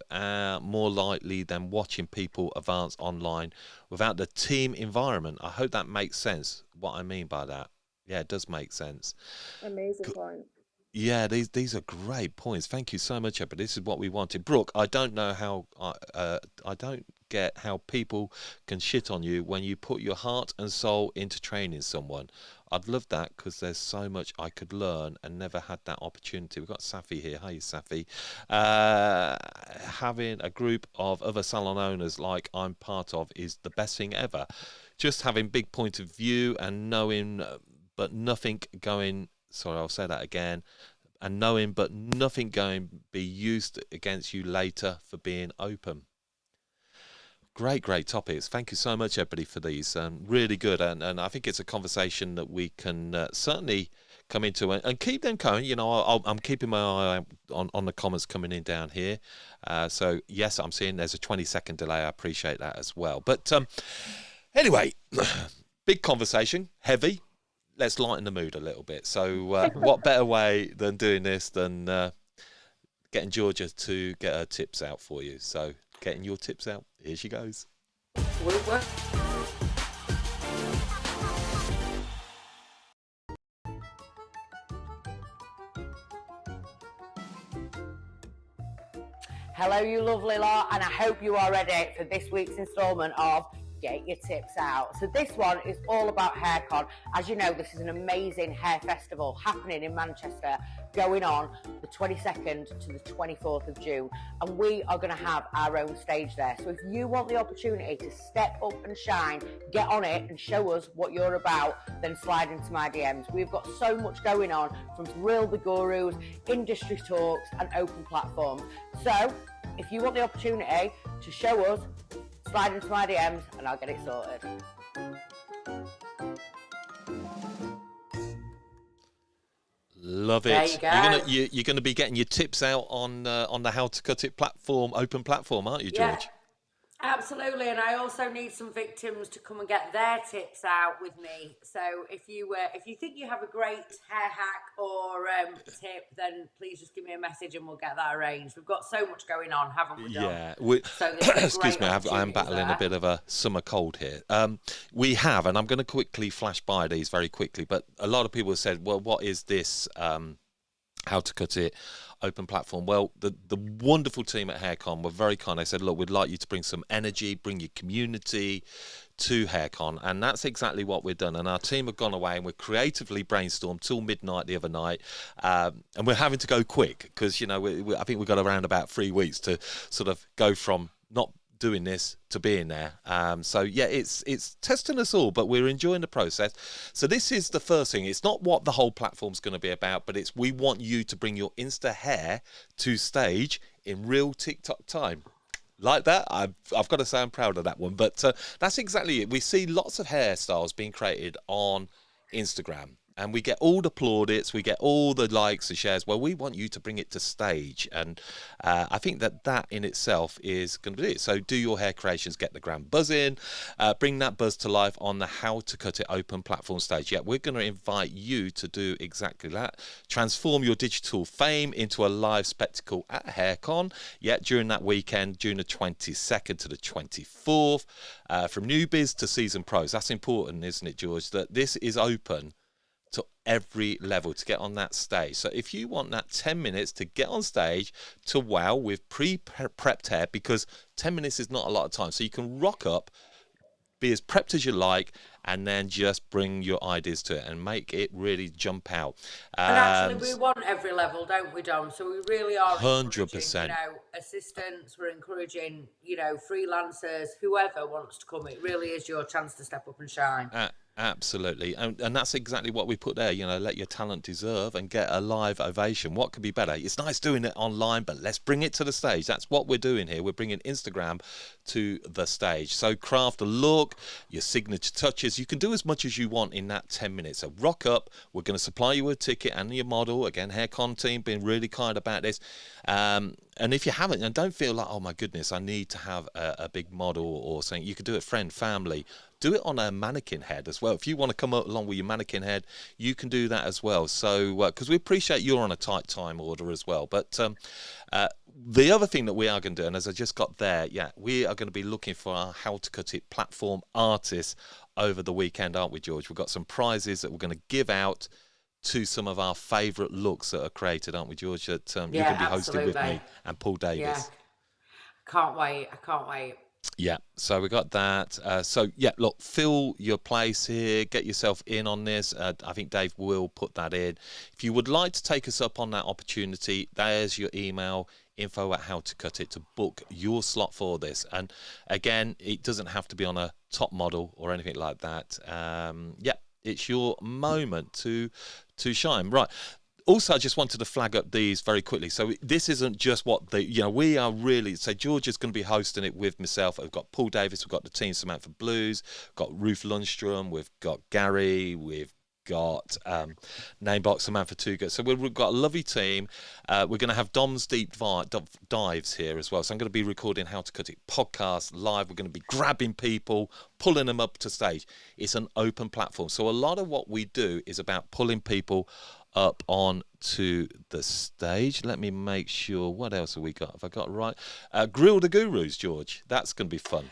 Speaker 1: are more likely than watching people advance online without the team environment. I hope that makes sense, what I mean by that. Yeah, it does make sense.
Speaker 4: Amazing point.
Speaker 1: Yeah, these are great points. Thank you so much, but this is what we wanted. Brooke, I don't know how I don't get how people can shit on you when you put your heart and soul into training someone. I'd love that because there's so much I could learn and never had that opportunity. We've got Safi here. Hi, Safi. Having a group of other salon owners like I'm part of is the best thing ever. Just having big point of view and knowing, but nothing going. Sorry, I'll say that again. And knowing, but nothing going be used against you later for being open. Great topics. Thank you so much, everybody, for these. Really good. And I think it's a conversation that we can certainly come into and keep them going. I'm keeping my eye on the comments coming in down here. So, yes, I'm seeing there's a 20-second delay. I appreciate that as well. But anyway, big conversation, heavy. Let's lighten the mood a little bit. So what better way than doing this than getting Georgia to get her tips out for you. So getting your tips out, here she goes.
Speaker 3: Hello, you lovely lot, and I hope you are ready for this week's instalment of Get Your Tips Out. So this one is all about HairCon. As you know, this is an amazing hair festival happening in Manchester, going on the 22nd to the 24th of June, and we are going to have our own stage there. So if you want the opportunity to step up and shine, get on it and show us what you're about, then slide into my DMs. We've got so much going on, from Real the Gurus, industry talks and open platforms. So if you want the opportunity to show us, slide into my DMs and I'll get it sorted.
Speaker 1: Love it.
Speaker 3: There you go.
Speaker 1: You're gonna be getting your tips out on the How to Cut It platform, open platform, aren't you, George?
Speaker 3: Yeah, absolutely. And I also need some victims to come and get their tips out with me. So if you think you have a great hair hack or tip, then please just give me a message and we'll get that arranged. We've got so much going on, haven't we, Dom?
Speaker 1: Yeah.
Speaker 3: So there's some
Speaker 1: Excuse
Speaker 3: great
Speaker 1: me, I am
Speaker 3: opportunities
Speaker 1: battling
Speaker 3: there.
Speaker 1: a bit of a summer cold here. We have, and I'm going to quickly flash by these very quickly, but a lot of people have said, well, what is this How to Cut It open platform? Well, the wonderful team at HairCon were very kind. They said, look, we'd like you to bring some energy, bring your community to HairCon, and that's exactly what we've done. And our team have gone away and we're creatively brainstormed till midnight the other night, and we're having to go quick because, I think we've got around about 3 weeks to sort of go from not doing this to being there. So yeah, it's testing us all, but we're enjoying the process. So this is the first thing. It's not what the whole platform's going to be about, but it's we want you to bring your Insta hair to stage in real TikTok time. Like that, I've got to say I'm proud of that one. But that's exactly it. We see lots of hairstyles being created on Instagram. and we get all the plaudits, we get all the likes and shares. Well, we want you to bring it to stage, and I think that in itself is going to be it. So do your hair creations, get the grand buzz in, bring that buzz to life on the How to Cut It open platform stage. Yeah, we're going to invite you to do exactly that. Transform your digital fame into a live spectacle at HairCon. Yeah, during that weekend, June the 22nd to the 24th, from newbies to seasoned pros. That's important, isn't it, George? That this is open to every level to get on that stage. So if you want that 10 minutes to get on stage to wow with pre-prepped hair, because 10 minutes is not a lot of time, so you can rock up, be as prepped as you like, and then just bring your ideas to it and make it really jump out.
Speaker 3: And actually, we want every level, don't we, Dom? So we really are
Speaker 1: 100%.
Speaker 3: encouraging, assistants. We're encouraging, freelancers, whoever wants to come. It really is your chance to step up and shine.
Speaker 1: Absolutely, and that's exactly what we put there. Let your talent deserve and get a live ovation. What could be better? It's nice doing it online, but let's bring it to the stage. That's what we're doing here. We're bringing Instagram to the stage. So craft a look, your signature touches. You can do as much as you want in that 10 minutes. So rock up. We're going to supply you a ticket and your model. Again, HairCon team being really kind about this. And if you haven't, and don't feel like, oh my goodness, I need to have a big model or something, you could do it friend, family. Do it on a mannequin head as well. If you want to come along with your mannequin head, you can do that as well. So, because we appreciate you're on a tight time order as well. But the other thing that we are going to do, and as I just got there, we are going to be looking for our How to Cut It platform artists over the weekend, aren't we, George? We've got some prizes that we're going to give out to some of our favourite looks that are created, aren't we, George? That you're going to be hosting with me and Paul Davis.
Speaker 3: Yeah. I can't wait.
Speaker 1: Yeah, so we got that. Look, fill your place here. Get yourself in on this. I think Dave will put that in. If you would like to take us up on that opportunity, there's your email, info@howtocutit, to book your slot for this. And again, it doesn't have to be on a top model or anything like that. It's your moment to shine. Right. Also, I just wanted to flag up these very quickly. So this isn't just what we are really, so George is going to be hosting it with myself. We've got Paul Davis, we've got the team Samantha Blues, we've got Ruth Lundstrom, we've got Gary, we've got Namebox Samantha Tuga. So we've got a lovely team. We're going to have Dom's Deep Dives here as well. So I'm going to be recording How to Cut It podcast live. We're going to be grabbing people, pulling them up to stage. It's an open platform. So a lot of what we do is about pulling people up on to the stage. Let me make sure. What else have we got? Have I got it right? Grill the Gurus, George. That's going to be fun.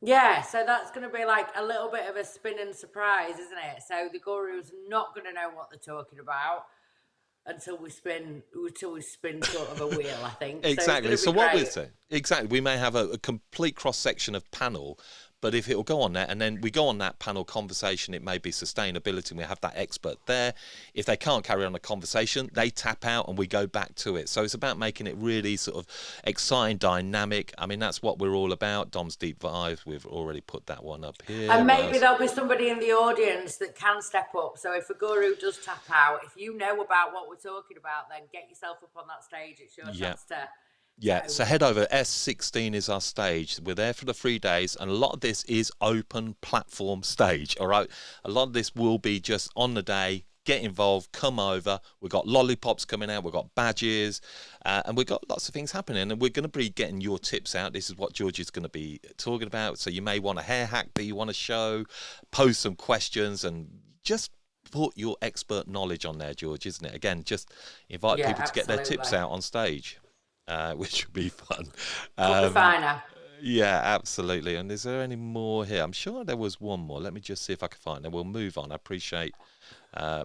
Speaker 3: Yeah, so that's going to be like a little bit of a spin and surprise, isn't it? So the guru's not going to know what they're talking about until we spin sort of a wheel, I think.
Speaker 1: Exactly. So what we're saying, exactly, we may have a complete cross section of panel. But if it will go on there, and then we go on that panel conversation, it may be sustainability, and we have that expert there. If they can't carry on the conversation, they tap out and we go back to it. So it's about making it really sort of exciting, dynamic. I mean, that's what we're all about. Dom's Deep Dives, we've already put that one up here.
Speaker 3: And maybe there'll be somebody in the audience that can step up. So if a guru does tap out, if you know about what we're talking about, then get yourself up on that stage. It's your chance to...
Speaker 1: Yeah, so head over. S16 is our stage. We're there for the 3 days, and a lot of this is open platform stage, all right? A lot of this will be just on the day, get involved, come over. We've got lollipops coming out, we've got badges, and we've got lots of things happening, and we're going to be getting your tips out. This is what George is going to be talking about. So you may want a hair hack that you want to show, pose some questions, and just put your expert knowledge on there, George, isn't it? Again, just invite people to get their tips out on stage. Which would be fun. Yeah, absolutely. And is there any more here? I'm sure there was one more. Let me just see if I can find it. We'll move on. I appreciate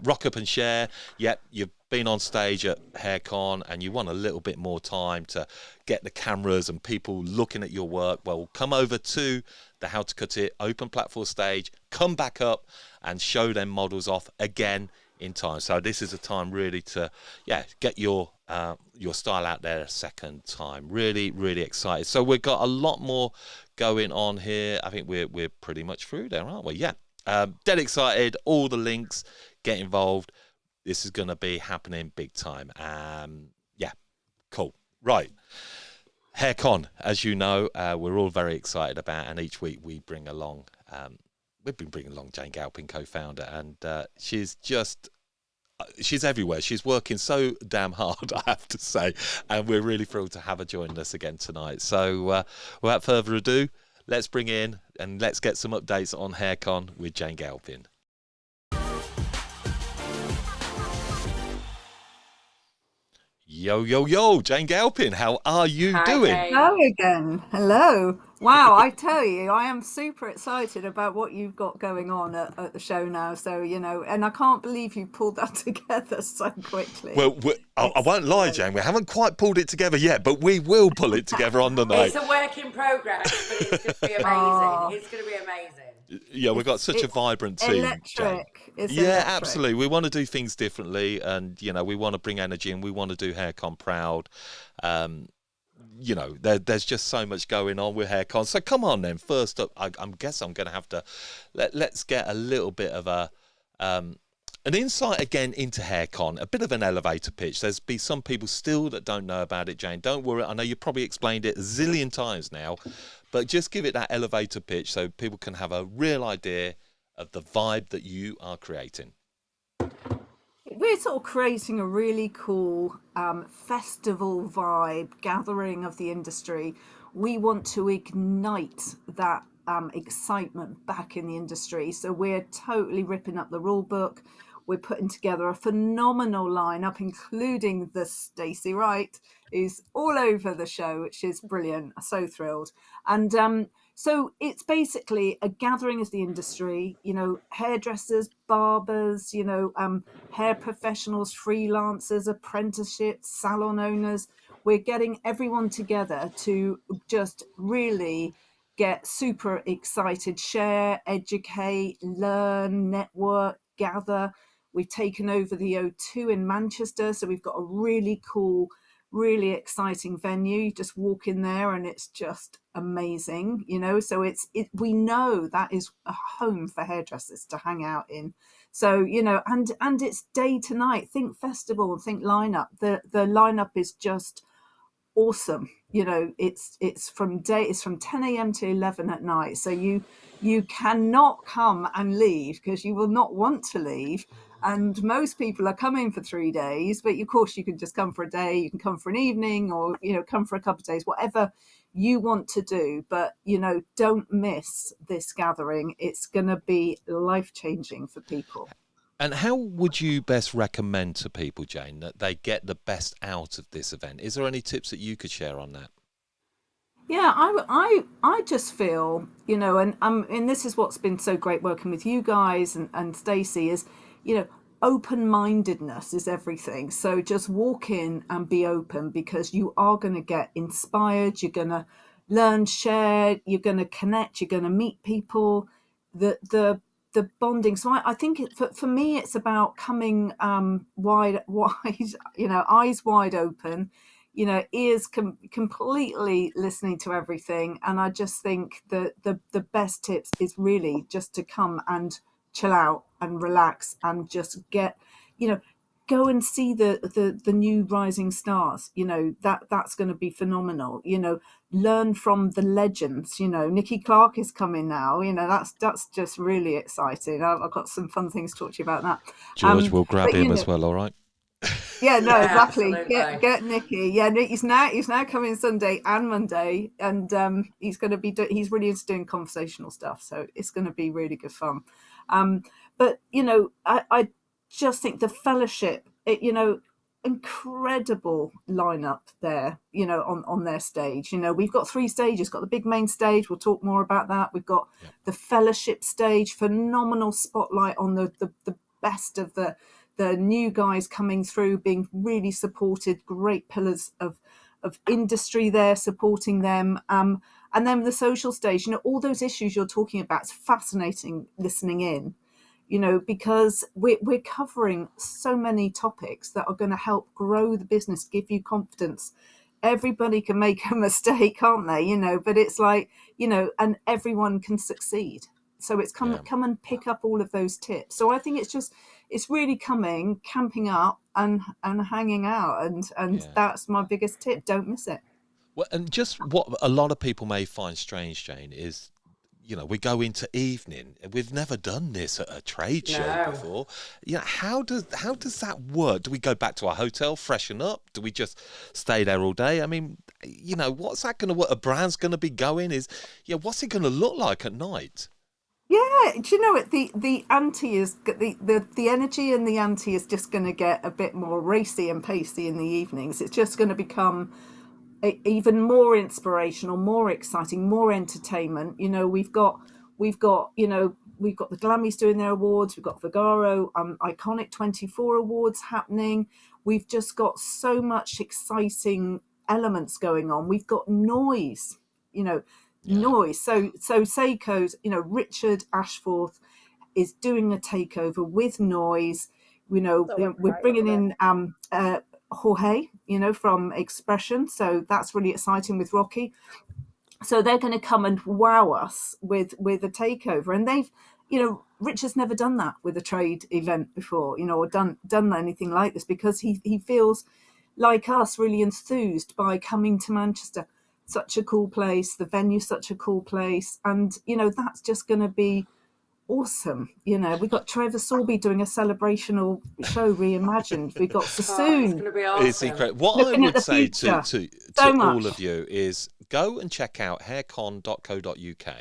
Speaker 1: rock up and share. Yep, you've been on stage at HairCon and you want a little bit more time to get the cameras and people looking at your work. Well, come over to the How to Cut It open platform stage, come back up and show them models off again in time. So this is a time really to get your style out there a second time. Really, really excited. So we've got a lot more going on here. I think we're pretty much through there, aren't we? Yeah. Dead excited. All the links, get involved. This is going to be happening big time. Cool. Right. HairCon, as you know, we're all very excited about, and each week we bring along we've been bringing along Jane Galpin, co-founder, and she's everywhere. She's working so damn hard, I have to say, and we're really thrilled to have her joining us again tonight. So without further ado, let's bring in and let's get some updates on HairCon with Jane Galpin. Yo, yo, yo, Jane Galpin, how are you doing?
Speaker 3: Jane.
Speaker 5: Hello again. Hello. Wow, I tell you, I am super excited about what you've got going on at the show now. So, and I can't believe you pulled that together so quickly.
Speaker 1: Well, I won't lie, Jane, we haven't quite pulled it together yet, but we will pull it together on the night.
Speaker 3: It's a work in progress, but it's going to be amazing. It's going to be amazing.
Speaker 1: Yeah, we've got such a vibrant team.
Speaker 5: Electric. It's
Speaker 1: Yeah,
Speaker 5: electric.
Speaker 1: absolutely. We want to do things differently, and we want to bring energy, and we want to do HairCon proud. There's just so much going on with HairCon. So come on then. First up, I guess I'm going to have to let's get a little bit of an insight again into HairCon, a bit of an elevator pitch. There's be some people still that don't know about it, Jane. Don't worry. I know you probably explained it a zillion times now, but just give it that elevator pitch so people can have a real idea of the vibe that you are creating.
Speaker 5: We're sort of creating a really cool festival vibe, gathering of the industry. We want to ignite that excitement back in the industry. So we're totally ripping up the rule book. We're putting together a phenomenal lineup, including the Stacey Wright, who's all over the show, which is brilliant. So thrilled. And so it's basically a gathering of the industry, hairdressers, barbers, hair professionals, freelancers, apprenticeships, salon owners. We're getting everyone together to just really get super excited, share, educate, learn, network, gather. We've taken over the O2 in Manchester, so we've got a really cool, really exciting venue. You just walk in there and it's just amazing, so we know that is a home for hairdressers to hang out in. So and it's day to night. Think festival, think lineup. The lineup is just awesome. It's from 10 a.m. to 11 at night, so you cannot come and leave, because you will not want to leave. And most people are coming for 3 days, but of course you can just come for a day, you can come for an evening, or come for a couple of days, whatever you want to do. But don't miss this gathering. It's going to be life-changing for people.
Speaker 1: And how would you best recommend to people, Jane, that they get the best out of this event? Is there any tips that you could share on that?
Speaker 5: Yeah, I just feel, and this is what's been so great working with you guys and Stacey is, open-mindedness is everything. So just walk in and be open, because you are going to get inspired, you're going to learn, share, you're going to connect, you're going to meet people, the bonding. So I think for me, it's about coming wide, eyes wide open, ears completely listening to everything. And I just think that the best tips is really just to come and chill out and relax and just get, go and see the new rising stars. That's going to be phenomenal. Learn from the legends. Nikki Clark is coming now. That's just really exciting. I've got some fun things to talk to you about that.
Speaker 1: George will grab him as well, all right?
Speaker 5: Yeah, no,
Speaker 3: Yeah,
Speaker 5: exactly.
Speaker 3: absolutely.
Speaker 5: Get Nikki. Yeah, he's now coming Sunday and Monday, and he's going to be he's really into doing conversational stuff, so it's going to be really good fun. But I just think the fellowship, incredible lineup there, on their stage. We've got 3 stages. Got the big main stage. We'll talk more about that. We've got the fellowship stage, phenomenal spotlight on the best of the new guys coming through, being really supported, great pillars of industry there supporting them. And then the social stage, all those issues you're talking about, it's fascinating listening in, because we're covering so many topics that are going to help grow the business, give you confidence. Everybody can make a mistake, can't they? But it's like, and everyone can succeed. So it's come and pick up all of those tips. So I think it's really camping up and hanging out. And that's my biggest tip. Don't miss it.
Speaker 1: Well, and just what a lot of people may find strange, Jane, is, we go into evening. We've never done this at a trade show
Speaker 3: No.
Speaker 1: before. How does that work? Do we go back to our hotel, freshen up? Do we just stay there all day? I mean, what's that going to? What a brand's going to be going is, what's it going to look like at night?
Speaker 5: Yeah, do you know what the ante is the energy and the ante is just going to get a bit more racy and pacey in the evenings. It's just going to become even more inspirational, more exciting, more entertainment. We've got the Glammys doing their awards. We've got Vigaro, Iconic 24 awards happening. We've just got so much exciting elements going on. We've got noise, noise. So Seiko's, Richard Ashforth is doing a takeover with noise. We're bringing in Jorge, from Expression. So that's really exciting with Rocky. So they're going to come and wow us with a takeover, and they've, Richard's never done that with a trade event before, or done anything like this, because he feels like us really enthused by coming to Manchester. Such a cool place, the venue's such a cool place, and that's just going to be awesome. We've got Trevor Sorby doing a celebrational show reimagined. We've got
Speaker 3: Oh, it's
Speaker 5: Sassoon.
Speaker 3: going to be awesome.
Speaker 1: It's incredible. What
Speaker 5: Looking
Speaker 1: I
Speaker 5: at the
Speaker 1: would say
Speaker 5: future.
Speaker 1: to
Speaker 5: So
Speaker 1: all
Speaker 5: much.
Speaker 1: of you is go and check out haircon.co.uk,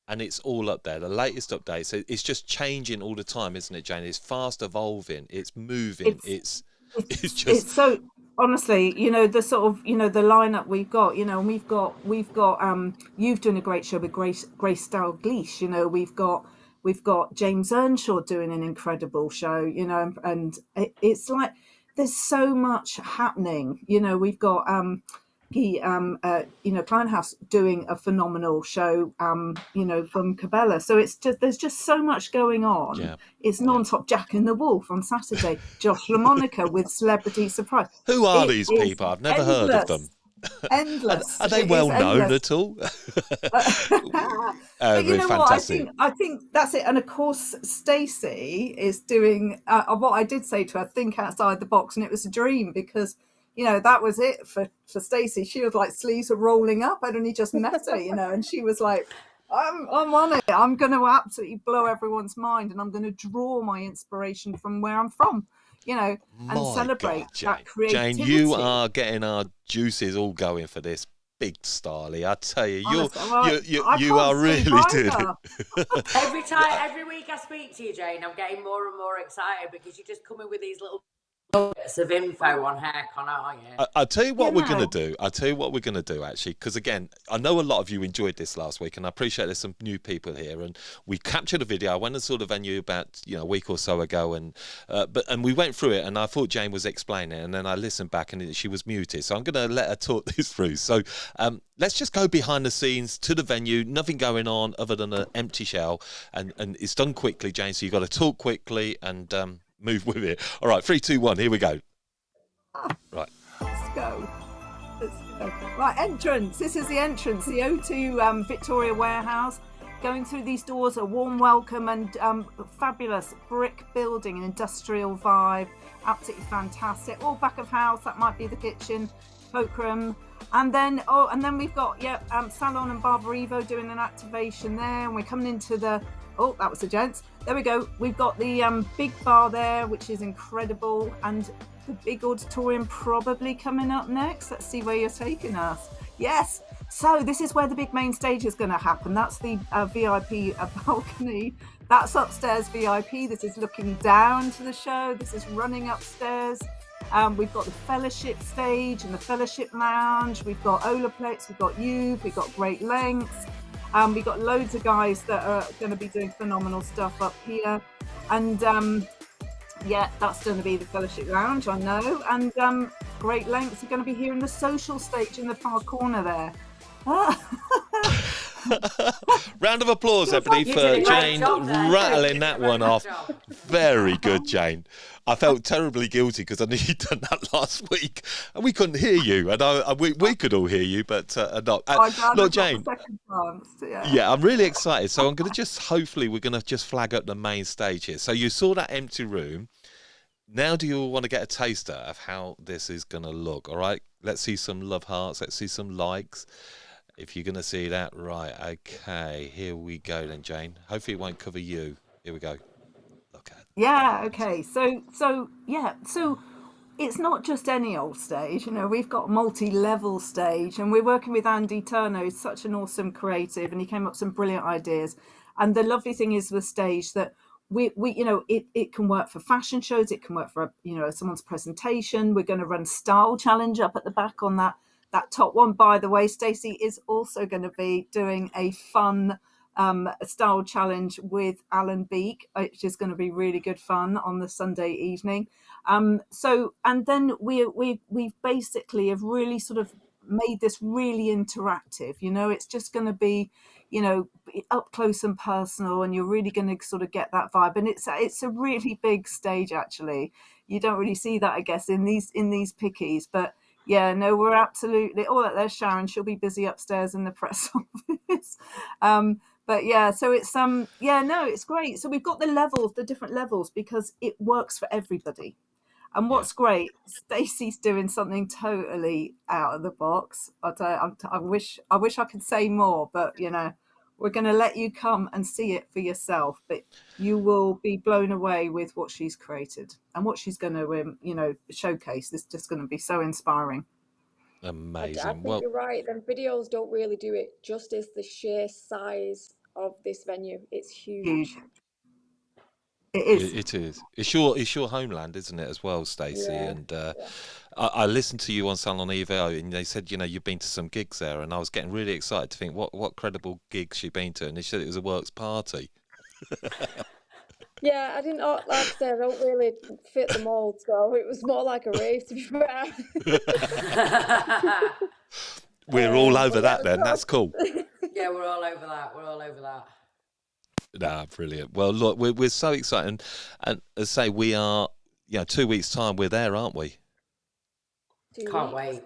Speaker 1: and it's all up there. The latest updates. It's just changing all the time, isn't it, Jane? It's fast evolving. It's moving. It's just
Speaker 5: It's so, honestly, the sort of, the lineup we've got, and we've got you've done a great show with Grace Dalglish. We've got James Earnshaw doing an incredible show, and it's like there's so much happening. We've got Kleinhaus doing a phenomenal show, from Cabela. So there's just so much going on.
Speaker 1: Yeah.
Speaker 5: It's non-stop. Jack and the Wolf on Saturday. Josh LaMonica with Celebrity Surprise.
Speaker 1: Who are
Speaker 5: It
Speaker 1: these
Speaker 5: is
Speaker 1: people? I've never heard of them.
Speaker 5: Endless.
Speaker 1: Are they
Speaker 5: It is
Speaker 1: well known
Speaker 5: endless.
Speaker 1: at all?
Speaker 5: But you know what?
Speaker 1: Fantastic.
Speaker 5: I think that's it. And of course, Stacey is doing what I did say to her, think outside the box, and it was a dream, because that was it for Stacey. She was like, sleeves were rolling up. I'd only just met her, and she was like, I'm on it. I'm going to absolutely blow everyone's mind, and I'm going to draw my inspiration from where I'm from, and
Speaker 1: My
Speaker 5: celebrate
Speaker 1: God,
Speaker 5: that creativity.
Speaker 1: Jane, you are getting our juices all going for this big Starly. I tell you,
Speaker 5: Honestly, well,
Speaker 1: you
Speaker 5: I
Speaker 1: you
Speaker 5: can't
Speaker 1: are
Speaker 5: sleep
Speaker 1: really doing
Speaker 5: either.
Speaker 1: it.
Speaker 3: Every week I speak to you, Jane, I'm getting more and more excited, because you just come in with these little bits of info on HairCon, aren't you?
Speaker 1: I'll tell you what
Speaker 5: You
Speaker 1: we're going
Speaker 5: know.
Speaker 1: to do. I'll tell you what we're going to do, actually, because, again, I know a lot of you enjoyed this last week, and I appreciate there's some new people here, and we captured a video. I went and saw the venue about a week or so ago, and we went through it, and I thought Jane was explaining it, and then I listened back, and she was muted, so I'm going to let her talk this through. So let's just go behind the scenes to the venue. Nothing going on other than an empty shell, and it's done quickly, Jane, so you've got to talk quickly and move with it. All right, 3, 2, 1, here we go. Right.
Speaker 5: Let's go. Right, entrance. This is the entrance, the O2 Victoria Warehouse. Going through these doors, a warm welcome and fabulous brick building, an industrial vibe, absolutely fantastic. All back of house, that might be the kitchen, cloakroom. And then we've got Salon and Barber Evo doing an activation there, and we're coming into the that was the gents. There we go. We've got the big bar there, which is incredible, and the big auditorium probably coming up next. Let's see where you're taking us. Yes. So this is where the big main stage is going to happen. That's the VIP balcony. That's upstairs VIP. This is looking down to the show. This is running upstairs. We've got the fellowship stage and the fellowship lounge. We've got Olaplex. We've got Youth. We've got Great Lengths. We've got loads of guys that are going to be doing phenomenal stuff up here. And that's going to be the fellowship lounge, I know. And Great Lengths are going to be here in the social stage in the far corner there.
Speaker 1: Round of applause, everybody,
Speaker 3: You
Speaker 1: for
Speaker 3: did a great
Speaker 1: Jane
Speaker 3: job there.
Speaker 1: rattling
Speaker 3: You
Speaker 1: that
Speaker 3: did a
Speaker 1: one
Speaker 3: very
Speaker 1: off.
Speaker 3: good job.
Speaker 1: Very good, Jane. I felt terribly guilty because I knew you'd done that last week, and we couldn't hear you, and we could all hear you, but not. Look, Jane. Yeah, I'm really excited. So I'm going to we're going to just flag up the main stage here. So you saw that empty room. Now do you all want to get a taster of how this is going to look? All right, let's see some love hearts. Let's see some likes. If you're going to see that, right, okay, here we go then, Jane. Hopefully it won't cover you. Here we go. Look at
Speaker 5: Yeah,
Speaker 1: that.
Speaker 5: okay. So it's not just any old stage, we've got multi-level stage, and we're working with Andy Turner, who's such an awesome creative, and he came up with some brilliant ideas. And the lovely thing is the stage that it can work for fashion shows, it can work for someone's presentation. We're going to run style challenge up at the back on that top one. By the way, Stacey is also going to be doing a fun style challenge with Alan Beak, which is going to be really good fun on the Sunday evening. And then we basically have really sort of made this really interactive. It's just going to be up close and personal, and you're really going to sort of get that vibe. And it's a really big stage, actually. You don't really see that, I guess, in these pickies, but yeah, no, we're absolutely. Oh, there's Sharon. She'll be busy upstairs in the press office. But yeah, so it's no, it's great. So we've got the different levels, because it works for everybody. And
Speaker 1: Yeah.
Speaker 5: what's great, Stacey's doing something totally out of the box. I wish I could say more, but we're going to let you come and see it for yourself. But you will be blown away with what she's created and what she's going to, showcase. It's just going to be so inspiring.
Speaker 4: I
Speaker 1: Amazing.
Speaker 4: think you're right. Them videos don't really do it justice. The sheer size of this venue, it's huge.
Speaker 5: Huge. It is.
Speaker 1: It is. It's your homeland, isn't it, as well, Stacey?
Speaker 4: Yeah,
Speaker 1: And
Speaker 4: yeah.
Speaker 1: I listened to you on Salon Evo, and they said, you've been to some gigs there, and I was getting really excited to think what credible gigs you've been to, and they said it was a works party.
Speaker 4: Yeah, I didn't, like I said, I don't really fit the mold, so it was more like a rave, to be fair.
Speaker 1: We're all over
Speaker 4: But yeah,
Speaker 1: that then. That's cool.
Speaker 3: Yeah, we're all over that. We're all over that.
Speaker 1: Nah, brilliant. Well, look, we're so excited, and as I say, we are. 2 weeks time, we're there, aren't we?
Speaker 4: 2
Speaker 3: Can't
Speaker 4: weeks.
Speaker 3: wait.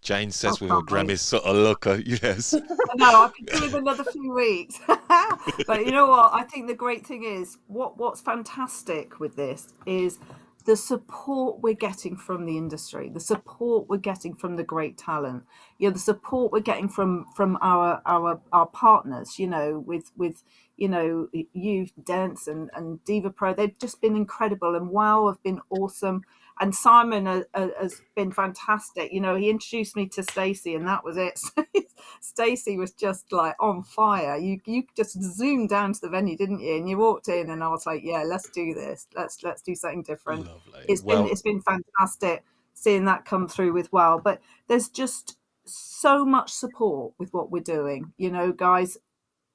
Speaker 1: Jane says with a
Speaker 5: can't wait.
Speaker 1: grimace sort of look. Yes.
Speaker 5: No, I could do with another few weeks. But you know what? I think the great thing is what's fantastic with this is the support we're getting from the industry, the support we're getting from the great talent, the support we're getting from our partners, with you, Dance and Diva Pro. They've just been incredible, and Wow have been awesome. And Simon has been fantastic. He introduced me to Stacey, and that was it. Stacey was just like on fire. You just zoomed down to the venue, didn't you? And you walked in, and I was like, yeah, let's do this. Let's do something different.
Speaker 1: Lovely.
Speaker 5: It's been fantastic seeing that come through with Wow. But there's just so much support with what we're doing. Guys,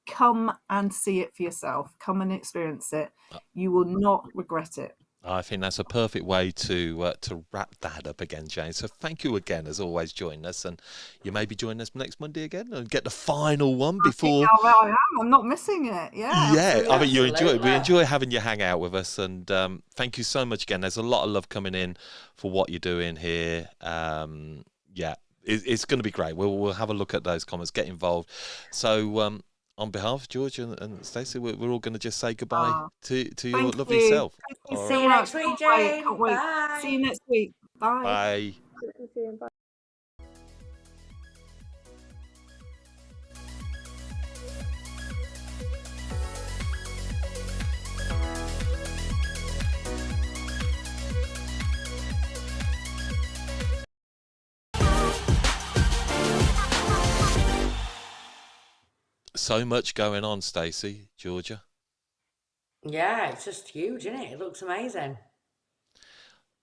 Speaker 5: come and see it for yourself. Come and experience it. You will not regret it.
Speaker 1: I think that's a perfect way to wrap that up again, Jane. So thank you again, as always, joining us, and you may be joining us next Monday again and get the final one before.
Speaker 5: I am. I'm not missing it. Yeah.
Speaker 1: Yeah, I mean, you enjoy it. We
Speaker 3: Absolutely.
Speaker 1: enjoy having you hang out with us, and thank you so much again. There's a lot of love coming in for what you're doing here. Yeah, it's going to be great. We'll have a look at those comments, get involved. So on behalf of George and Stacey, we're all going to just say goodbye to your
Speaker 5: Thank
Speaker 1: lovely
Speaker 5: you.
Speaker 1: self.
Speaker 5: Thank you
Speaker 1: All
Speaker 5: so
Speaker 3: See you
Speaker 5: much.
Speaker 3: next week,
Speaker 5: Can't wait,
Speaker 3: Jane.
Speaker 5: can't wait.
Speaker 3: Bye.
Speaker 5: See you next week. Bye.
Speaker 1: Bye.
Speaker 4: Bye.
Speaker 1: So much going on, Stacey, Georgia.
Speaker 3: Yeah, it's just huge, isn't it? It looks amazing.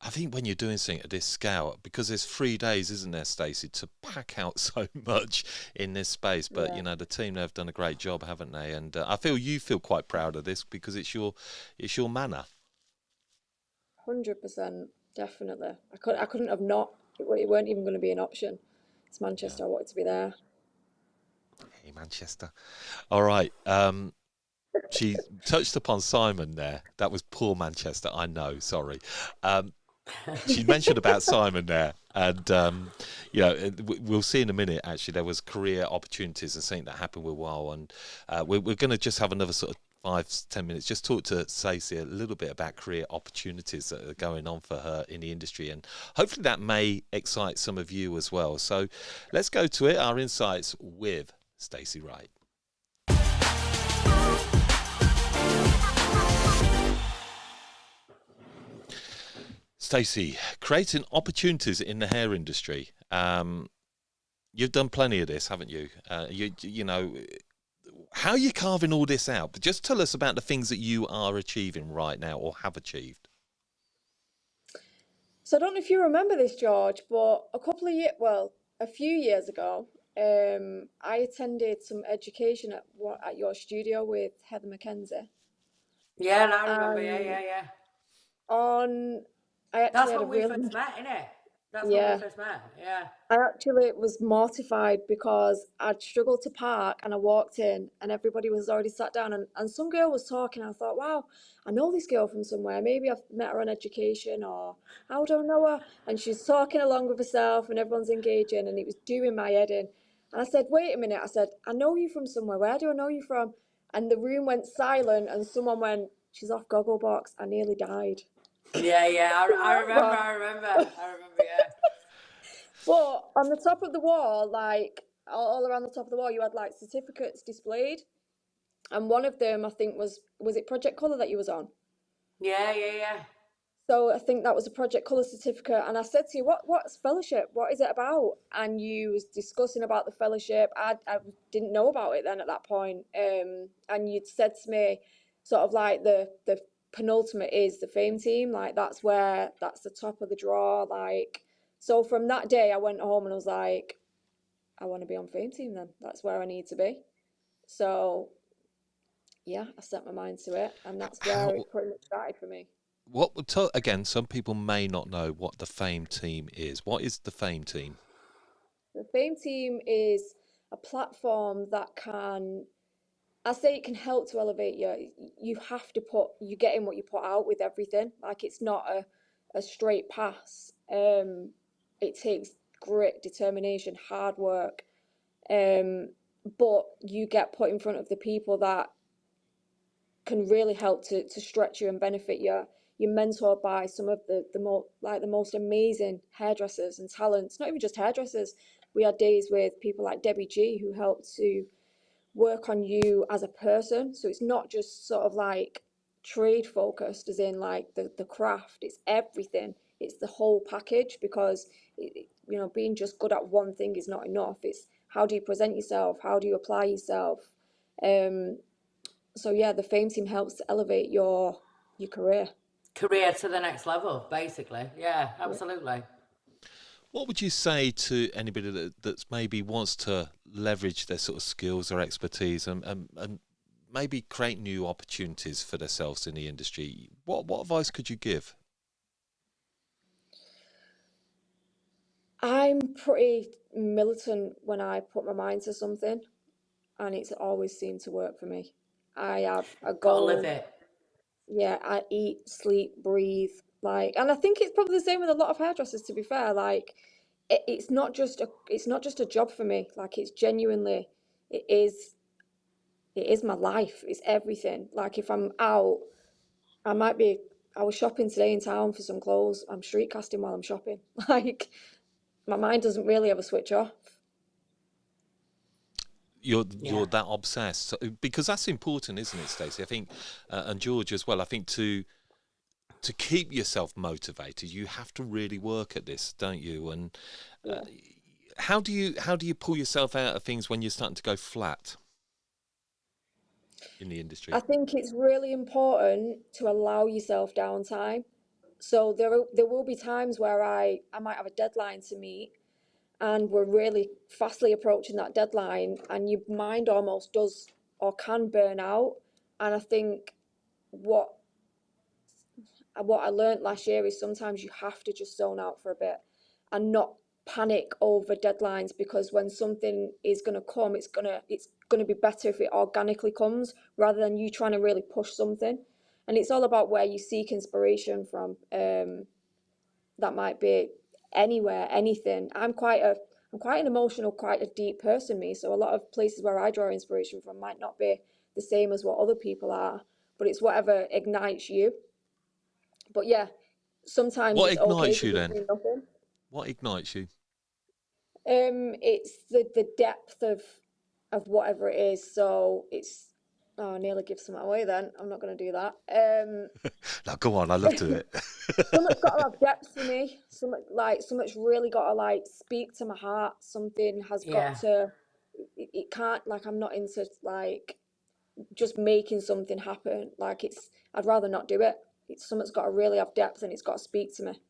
Speaker 1: I think when you're doing something at this scale, because there's 3 days, isn't there, Stacey, to pack out so much in this space. But
Speaker 4: Yeah.
Speaker 1: the team have done a great job, haven't they? And I feel you feel quite proud of this because it's your manor.
Speaker 4: 100%, definitely. I couldn't have not. It weren't even going to be an option. It's Manchester. I wanted to be there.
Speaker 1: Hey, Manchester. All right. She touched upon Simon there. That was poor Manchester. I know. Sorry. She mentioned about Simon there, and we'll see in a minute. Actually, there was career opportunities and something that happened with WoW, and we're going to just have another sort of 5-10 minutes, just talk to Stacey a little bit about career opportunities that are going on for her in the industry, and hopefully that may excite some of you as well. So let's go to it, our insights with Stacey Wright. Stacey, creating opportunities in the hair industry. You've done plenty of this, haven't you? You know, how are you carving all this out? But just tell us about the things that you are achieving right now or have achieved.
Speaker 4: So I don't know if you remember this, George, but a few years ago, I attended some education at your studio with Heather Mackenzie.
Speaker 3: Yeah, and I remember.
Speaker 4: And
Speaker 3: Yeah.
Speaker 4: on, I actually
Speaker 3: That's
Speaker 4: had a
Speaker 3: when we
Speaker 4: really,
Speaker 3: first met, innit? That's when we
Speaker 4: yeah,
Speaker 3: first met. Yeah.
Speaker 4: I actually was mortified because I'd struggled to park and I walked in and everybody was already sat down and some girl was talking. I thought, wow, I know this girl from somewhere. Maybe I've met her on education or how do I know her? And she's talking along with herself and everyone's engaging and it was doing my head in. And I said, wait a minute. I said, I know you from somewhere. Where do I know you from? And the room went silent and someone went, she's off Gogglebox. I nearly died.
Speaker 3: Yeah. I remember. Yeah.
Speaker 4: But on the top of the wall, like all around the top of the wall, you had like certificates displayed. And one of them, I think, was it Project Colour that you was on?
Speaker 3: Yeah.
Speaker 4: So I think that was a Project Colour certificate. And I said to you, what's fellowship? What is it about? And you was discussing about the fellowship. I didn't know about it then at that point. And you'd said to me, sort of like the penultimate is the Fame team. Like that's the top of the draw. Like, so from that day, I went home and I was like, I want to be on Fame team then. That's where I need to be. So yeah, I set my mind to it, and that's where it pretty much started for me.
Speaker 1: What would tell again? Some people may not know what the Fame team is. What is the Fame team?
Speaker 4: The Fame team is a platform that can, I say, it can help to elevate you. You have to you get in what you put out with everything. Like it's not a straight pass. It takes grit, determination, hard work. But you get put in front of the people that can really help to stretch you and benefit you. You're mentored by some of the most amazing hairdressers and talents. Not even just hairdressers. We had days with people like Debbie G who helped to work on you as a person. So it's not just sort of like trade focused, as in like the craft. It's everything. It's the whole package because being just good at one thing is not enough. It's how do you present yourself? How do you apply yourself? So yeah, the Fame team helps to elevate your career.
Speaker 3: Career to the next level, basically. Yeah, absolutely.
Speaker 1: What would you say to anybody that's maybe wants to leverage their sort of skills or expertise and maybe create new opportunities for themselves in the industry? What advice could you give?
Speaker 4: I'm pretty militant when I put my mind to something, and it's always seemed to work for me. I have a
Speaker 3: Gotta live
Speaker 4: goal.
Speaker 3: it.
Speaker 4: Yeah, I eat, sleep, breathe, like, and I think it's probably the same with a lot of hairdressers, to be fair. Like, it's not just a job for me. Like, it's genuinely, it is my life. It's everything. Like, if I'm out, I was shopping today in town for some clothes. I'm street casting while I'm shopping. Like, my mind doesn't really ever switch off.
Speaker 1: You're
Speaker 3: Yeah.
Speaker 1: that obsessed. So, because that's important, isn't it, Stacey? I think, and George as well. I think to keep yourself motivated, you have to really work at this, don't you? And how do you pull yourself out of things when you're starting to go flat in the industry?
Speaker 4: I think it's really important to allow yourself downtime. So there will be times where I might have a deadline to meet and we're really fastly approaching that deadline and your mind almost does or can burn out. And I think what I learned last year is sometimes you have to just zone out for a bit and not panic over deadlines, because when something is going to come, it's going to be better if it organically comes rather than you trying to really push something. And it's all about where you seek inspiration from. That might be anywhere, anything. I'm quite an emotional, quite a deep person, me. So a lot of places where I draw inspiration from might not be the same as what other people are, but it's whatever ignites you. But yeah, sometimes
Speaker 1: What
Speaker 4: it's okay
Speaker 1: ignites
Speaker 4: to
Speaker 1: you
Speaker 4: just
Speaker 1: then?
Speaker 4: do nothing.
Speaker 1: What ignites you?
Speaker 4: It's the depth of whatever it is. So it's, oh, I nearly give something away then. I'm not going to do that.
Speaker 1: No, go on. I love to it.
Speaker 4: Something's got to have depth for me. Something's really got to like speak to my heart. Something has
Speaker 3: Yeah.
Speaker 4: got to. It can't, like, I'm not into like just making something happen. Like, I'd rather not do it. Something's got to really have depth and it's got to speak to me.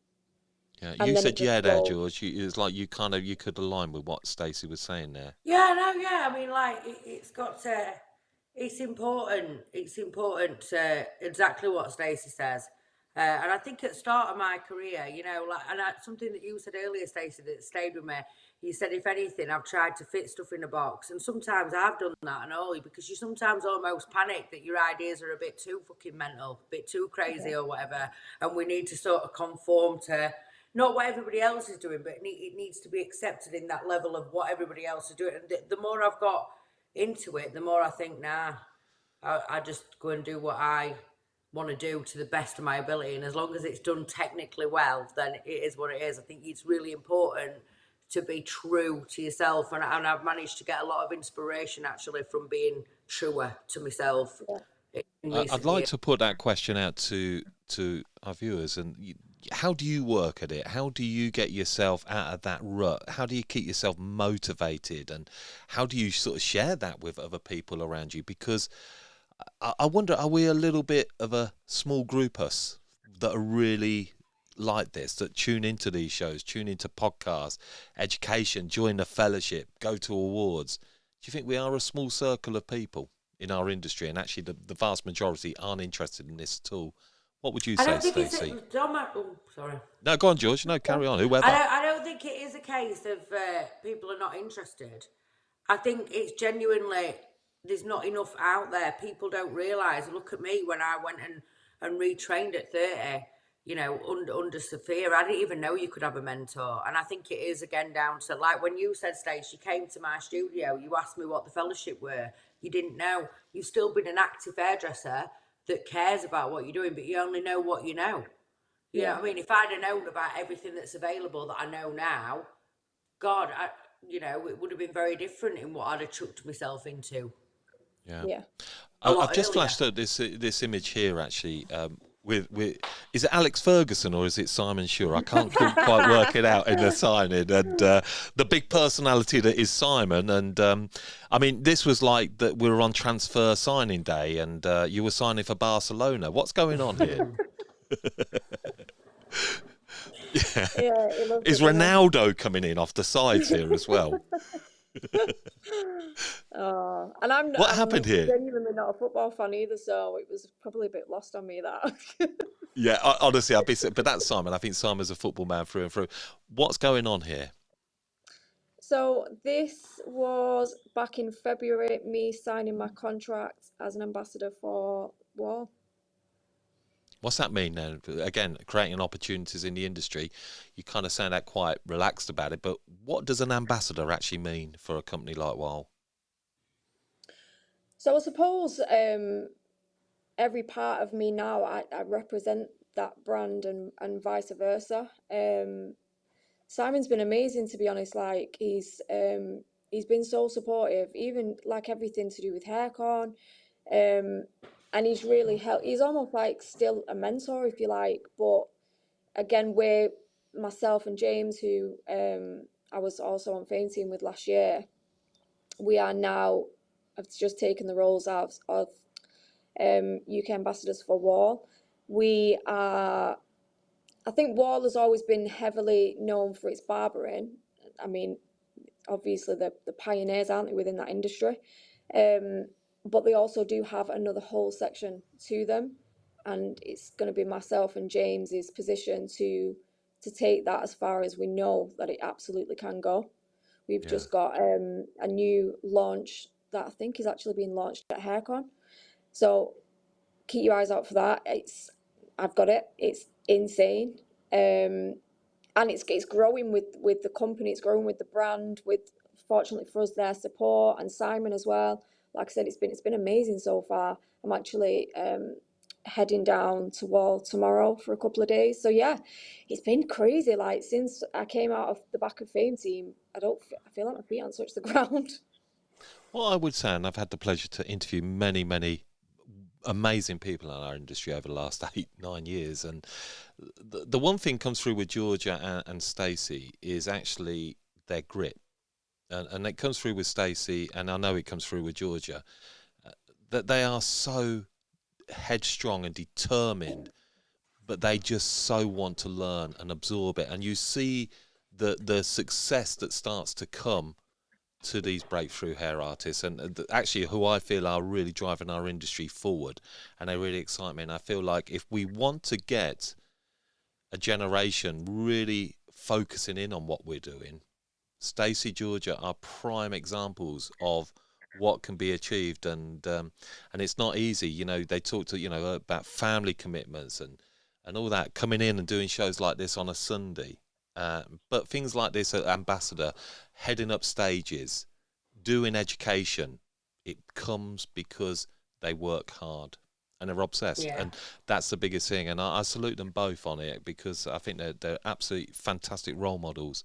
Speaker 1: Yeah,
Speaker 4: And
Speaker 1: you
Speaker 4: then it
Speaker 1: said
Speaker 4: just
Speaker 1: yeah there,
Speaker 4: rolls.
Speaker 1: George. It's like you could align with what Stacey was saying there.
Speaker 3: Yeah, no, yeah. I mean, like, it's got to. It's important. It's important. Exactly what Stacey says. And I think at the start of my career, you know, like, and something that you said earlier, Stacey, that stayed with me. You said, if anything, I've tried to fit stuff in a box, and sometimes I've done that, and only because you sometimes almost panic that your ideas are a bit too fucking mental, a bit too crazy or whatever, and we need to sort of conform to not what everybody else is doing, but it needs to be accepted in that level of what everybody else is doing. And the more I've got into it, the more I think, nah, I just go and do what I want to do to the best of my ability. And as long as it's done technically well, then it is what it is. I think it's really important to be true to yourself. And I've managed to get a lot of inspiration actually from being truer to myself in
Speaker 1: I'd
Speaker 3: recent
Speaker 1: like
Speaker 3: years.
Speaker 1: to put that question out to our viewers. And how do you work at it? How do you get yourself out of that rut? How do you keep yourself motivated? And how do you sort of share that with other people around you? Because I wonder, are we a little bit of a small group us that are really like this, that tune into these shows, tune into podcasts, education, join the fellowship, go to awards? Do you think we are a small circle of people in our industry, and actually the vast majority aren't interested in this at all? What would you
Speaker 3: I
Speaker 1: say,
Speaker 3: don't think it's
Speaker 1: Stacey?
Speaker 3: oh, sorry.
Speaker 1: No, go on, George. No, carry on.
Speaker 3: I
Speaker 1: Whoever.
Speaker 3: don't think it is a case of people are not interested. I think it's genuinely there's not enough out there. People don't realise. Look at me when I went and retrained at 30. You know, under Sophia, I didn't even know you could have a mentor. And I think it is again down to, like when you said, Stacey, you came to my studio, you asked me what the fellowship were. You didn't know. You've still been an active hairdresser that cares about what you're doing, but you only know what you know. You know what I mean? If I'd have known about everything that's available that I know now, God, it would have been very different in what I'd have chucked myself into
Speaker 1: Yeah.
Speaker 4: Yeah.
Speaker 3: a lot
Speaker 1: I've just
Speaker 3: earlier.
Speaker 1: flashed up this image here actually. With is it Alex Ferguson or is it Simon Sure? I couldn't quite work it out in the signing, and the big personality that is Simon. And I mean, this was like that we were on transfer signing day, and you were signing for Barcelona. What's going on here?
Speaker 4: Yeah, it loves
Speaker 1: Is
Speaker 4: it, doesn't it?
Speaker 1: Ronaldo coming in off the sides here as well?
Speaker 4: Oh, and I'm
Speaker 1: What happened here?
Speaker 4: genuinely not a football fan either, so it was probably a bit lost on me that.
Speaker 1: Yeah, honestly, but that's Simon. I think Simon's a football man through and through. What's going on here?
Speaker 4: So this was back in February, me signing my contract as an ambassador for Wall.
Speaker 1: What's that mean then? Again, creating opportunities in the industry. You kind of sound out quite relaxed about it, but what does an ambassador actually mean for a company like Wall?
Speaker 4: So I suppose every part of me now, I represent that brand and vice versa. Simon's been amazing, to be honest. Like he's been so supportive, even like everything to do with HAIRCON. And he's really helped. He's almost like still a mentor, if you like. But again, myself and James, who I was also on Fame Team with last year, we are now, I've just taken the roles of UK ambassadors for Wall. We are, I think Wall has always been heavily known for its barbering. I mean, obviously the pioneers, aren't they, within that industry? But they also do have another whole section to them, and it's going to be myself and James's position to take that as far as we know that it absolutely can go. We've just got a new launch that I think is actually being launched at HAIRCON, so keep your eyes out for that. I've got it. It's insane, and it's growing with the company. It's growing with the brand. With, fortunately for us, their support, and Simon as well. like I said, it's been amazing so far. I'm actually heading down to Wall tomorrow for a couple of days. So yeah, it's been crazy. Like since I came out of the Back of Fame team, I feel like my feet haven't touched the ground.
Speaker 1: Well, I would say, and I've had the pleasure to interview many, many amazing people in our industry over the last 8-9 years, and the one thing comes through with Georgia and Stacey is actually their grit, and it comes through with Stacey, and I know it comes through with Georgia, that they are so headstrong and determined, but they just so want to learn and absorb it, and you see the success that starts to come to these breakthrough hair artists, and actually who I feel are really driving our industry forward, and they really excite me. And I feel like if we want to get a generation really focusing in on what we're doing, Stacey, Georgia are prime examples of what can be achieved, and it's not easy. You know, they talk to about family commitments and all that, coming in and doing shows like this on a Sunday. But things like this at Ambassador, heading up stages, doing education, it comes because they work hard and they're obsessed.
Speaker 3: Yeah.
Speaker 1: And that's the biggest thing. And I salute them both on it, because I think they're absolutely fantastic role models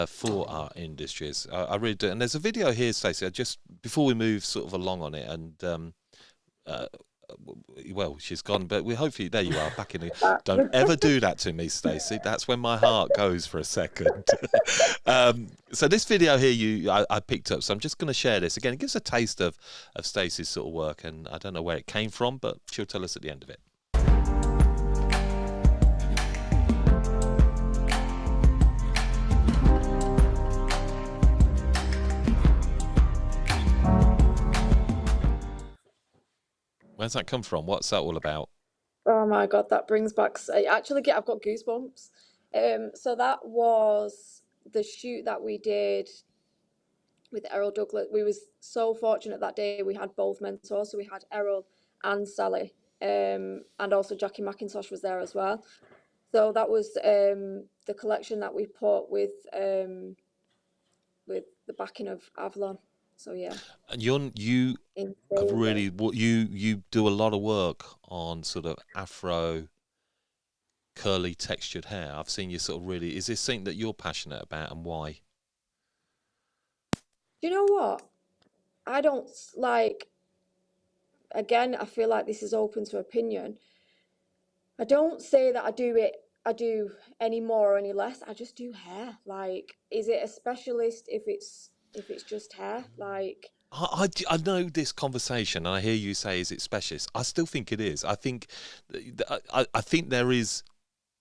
Speaker 1: for our industries. I really do. And there's a video here, Stacey, just before we move sort of along on it, and well, she's gone, but hopefully there you are, back in the. Don't ever do that to me, Stacey. That's when my heart goes for a second. So this video here, I picked up, so I'm just going to share this again. It gives a taste of Stacey's sort of work, and I don't know where it came from, but she'll tell us at the end of it. Where's that come from? What's that all about?
Speaker 4: Oh my God, that brings back. I've got goosebumps. So that was the shoot that we did with Errol Douglas. We was so fortunate that day. We had both mentors, so we had Errol and Sally, and also Jackie McIntosh was there as well. So that was the collection that we put with the backing of Avalon. So yeah.
Speaker 1: And you have really, you do a lot of work on sort of Afro curly textured hair. I've seen you sort of really. Is this something that you're passionate about, and why?
Speaker 4: You know what? I don't like. Again, I feel like this is open to opinion. I don't say that I do any more or any less. I just do hair. Like, is it a specialist if it's just hair? Like,
Speaker 1: I know this conversation, and I hear you say, is it specialist? I still think it is. I think I think there is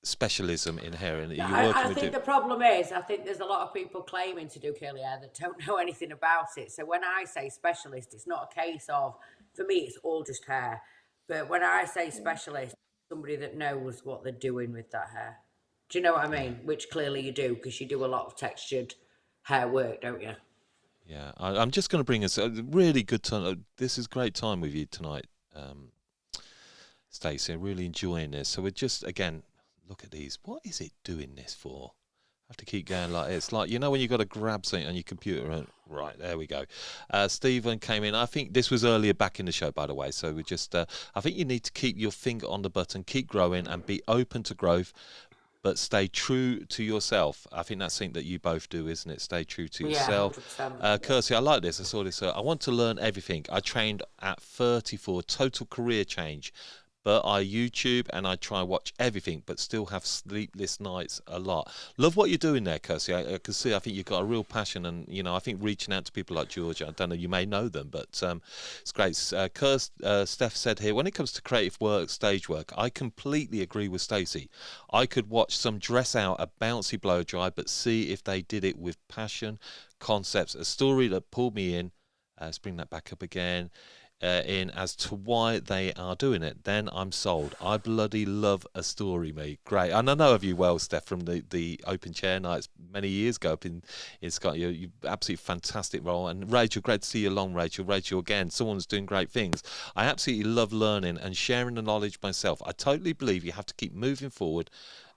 Speaker 1: specialism in hair, and you're working
Speaker 3: I
Speaker 1: with
Speaker 3: think the problem is, I think there's a lot of people claiming to do curly hair that don't know anything about it. So when I say specialist, it's not a case of, for me, it's all just hair. But when I say specialist, somebody that knows what they're doing with that hair. Do you know what I mean? Which clearly you do, because you do a lot of textured hair work, don't you?
Speaker 1: Yeah, I'm just going to bring us a really good time. This is great time with you tonight, Stacey. I'm really enjoying this. So we're just, again, look at these. What is it doing this for? I have to keep going like this. It's like, you know, when you got to grab something on your computer. And, right, there we go. Stephen came in. I think this was earlier back in the show, by the way. So we just, I think you need to keep your finger on the button, keep growing, and be open to growth, but stay true to yourself. I think that's something that you both do, isn't it? Stay true to yourself.
Speaker 3: 100%.
Speaker 1: Kirsty, I like this. I saw this. I want to learn everything. I trained at 34, total career change. But I YouTube and I try watch everything, but still have sleepless nights a lot. Love what you're doing there, Kirsty. I can see, I think you've got a real passion, and, you know, I think reaching out to people like Georgia, I don't know, you may know them, but it's great. Steph said here, when it comes to creative work, stage work, I completely agree with Stacey. I could watch some dress out a bouncy blow dry, but see if they did it with passion, concepts, a story that pulled me in. Let's bring that back up again. In as to why they are doing it, then I'm sold. I bloody love a story, mate. Great. And I know of you well, Steph, from the open chair nights many years ago up in Scotland. You absolutely fantastic role. And Rachel, great to see you along, Rachel. Rachel, again, someone's doing great things. I absolutely love learning and sharing the knowledge myself. I totally believe you have to keep moving forward